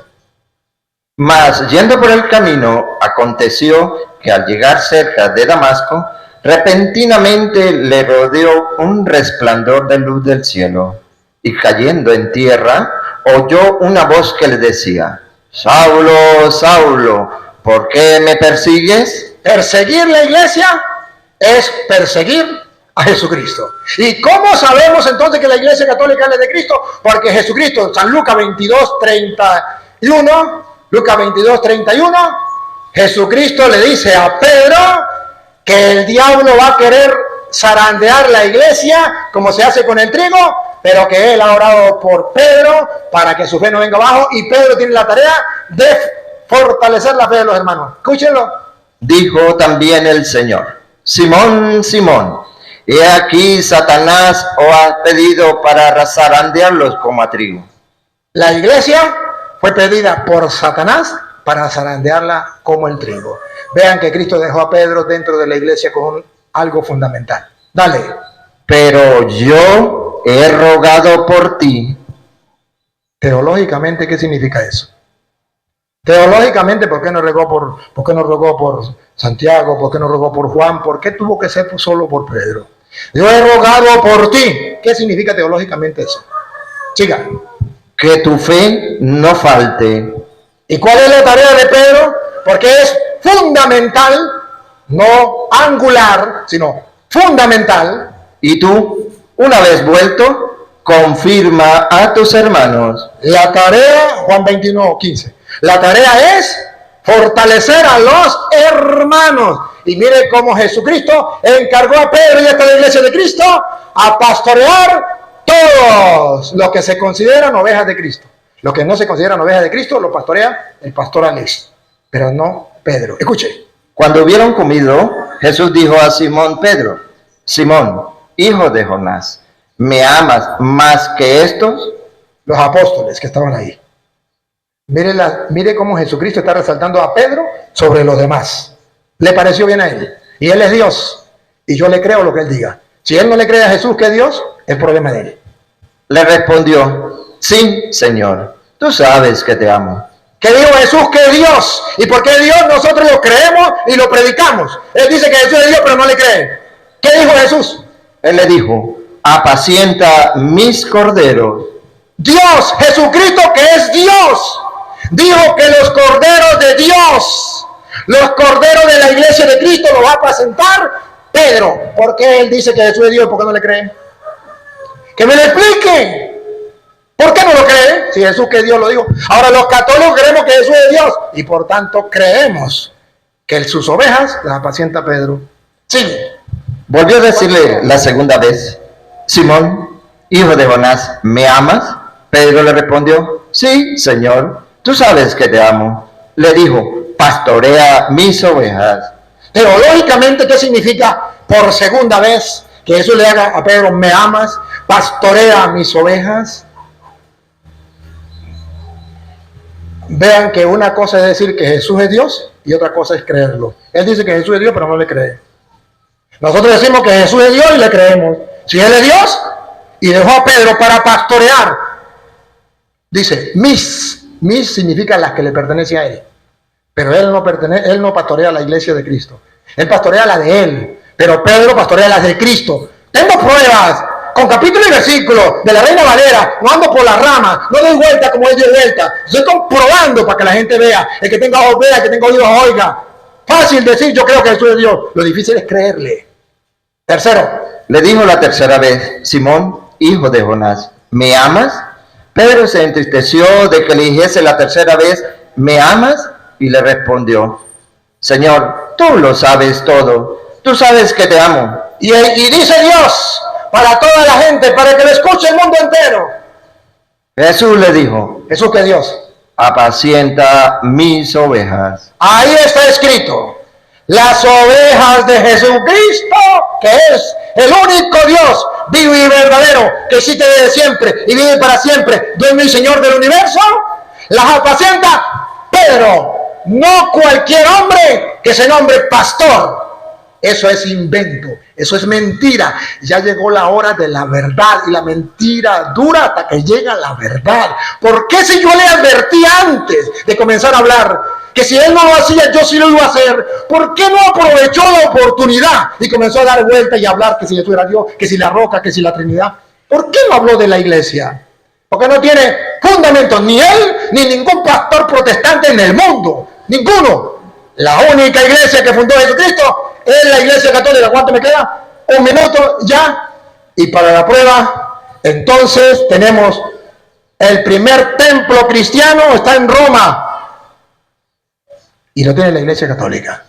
Mas yendo por el camino, aconteció que al llegar cerca de Damasco, repentinamente le rodeó un resplandor de luz del cielo, y cayendo en tierra, oyó una voz que le decía, Saulo, Saulo, ¿por qué me persigues? Perseguir la iglesia es perseguir a Jesucristo. ¿Y cómo sabemos entonces que la iglesia católica es de Cristo? Porque Jesucristo, San Lucas 22, 31, Lucas 22, 31, Jesucristo le dice a Pedro que el diablo va a querer zarandear la iglesia como se hace con el trigo, pero que él ha orado por Pedro para que su fe no venga abajo, y Pedro tiene la tarea de fortalecer la fe de los hermanos. Escúchenlo. Dijo también el Señor, Simón, Simón, he aquí Satanás os ha pedido para zarandearlos como a trigo. La iglesia fue pedida por Satanás para zarandearla como el trigo. Vean que Cristo dejó a Pedro dentro de la iglesia con algo fundamental. Dale. Pero yo he rogado por ti. Teológicamente, ¿qué significa eso? Teológicamente, ¿por qué no rogó por Santiago? ¿Por qué no rogó por Juan? ¿Por qué tuvo que ser solo por Pedro? Yo he rogado por ti. ¿Qué significa teológicamente eso? Siga. Que tu fe no falte. ¿Y cuál es la tarea de Pedro? Porque es fundamental, no angular, sino fundamental. Y tú, una vez vuelto, confirma a tus hermanos. La tarea, Juan 21, 15. La tarea es fortalecer a los hermanos. Y mire cómo Jesucristo encargó a Pedro y a esta iglesia de Cristo a pastorear todos los que se consideran ovejas de Cristo. Los que no se consideran ovejas de Cristo, lo pastorea el pastor Alex, pero no Pedro. Escuche. Cuando hubieron comido, Jesús dijo a Simón Pedro: Simón, hijo de Jonás, ¿me amas más que estos? Los apóstoles que estaban ahí. Mire cómo Jesucristo está resaltando a Pedro sobre los demás. Le pareció bien a él. Y él es Dios. Y yo le creo lo que él diga. Si él no le cree a Jesús que es Dios, es problema de él. Le respondió: sí, Señor, tú sabes que te amo. ¿Qué dijo Jesús que es Dios? ¿Y por qué Dios nosotros lo creemos y lo predicamos? Él dice que Jesús es Dios, pero no le cree. ¿Qué dijo Jesús? Él le dijo: apacienta mis corderos. Dios, Jesucristo, que es Dios, dijo que los corderos de Dios, los corderos de la iglesia de Cristo, los va a apacentar Pedro. ¿Por qué él dice que Jesús es Dios? ¿Por qué no le cree? Que me lo explique. ¿Por qué no lo cree? Si Jesús que es Dios lo dijo. Ahora los católicos creemos que Jesús es Dios y por tanto creemos que sus ovejas las apacienta Pedro. Sí. Volvió a decirle la segunda vez: Simón, hijo de Jonás, ¿me amas? Pedro le respondió: sí, Señor, tú sabes que te amo. Le dijo: pastorea mis ovejas. Teológicamente, ¿qué significa por segunda vez que Jesús le haga a Pedro: ¿me amas? Pastorea mis ovejas. Vean que una cosa es decir que Jesús es Dios y otra cosa es creerlo. Él dice que Jesús es Dios, pero no le cree. Nosotros decimos que Jesús es Dios y le creemos. Si Él es Dios y dejó a Pedro para pastorear, dice mis significa las que le pertenecen a Él. Pero Él no pastorea la iglesia de Cristo. Él pastorea la de Él. Pero Pedro pastorea las de Cristo. Tengo pruebas con capítulo y versículo de la Reina Valera. No ando por las ramas, no doy vuelta como él dio vuelta. Estoy comprobando para que la gente vea. El que tenga ojos vea, el que tenga oídos oiga. Fácil decir yo creo que Jesús es Dios. Lo difícil es creerle. Tercero, le dijo la tercera vez: Simón, hijo de Jonás, ¿me amas? Pedro se entristeció de que le dijese la tercera vez: ¿me amas? Y le respondió: Señor, tú lo sabes todo, tú sabes que te amo. Y dice Dios para toda la gente, para que lo escuche el mundo entero. Jesús le dijo: ¿Jesús qué Dios? Apacienta mis ovejas. Ahí está escrito: las ovejas de Jesucristo, que es el único Dios vivo y verdadero, que existe desde siempre y vive para siempre, dueño y Señor del universo, las apacienta Pedro, no cualquier hombre que se nombre pastor. Eso es invento, eso es mentira. Ya llegó la hora de la verdad y la mentira dura hasta que llega la verdad. ¿Por qué si yo le advertí antes de comenzar a hablar que si él no lo hacía, yo sí lo iba a hacer? ¿Por qué no aprovechó la oportunidad y comenzó a dar vuelta y a hablar que si Jesús era Dios, que si la roca, que si la Trinidad? ¿Por qué no habló de la iglesia? Porque no tiene fundamento, ni él, ni ningún pastor protestante en el mundo. Ninguno. La única iglesia que fundó Jesucristo es la iglesia católica. ¿Cuánto me queda? Un minuto ya. Y para la prueba, entonces tenemos el primer templo cristiano, está en Roma. Y lo tiene la iglesia católica.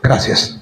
Gracias.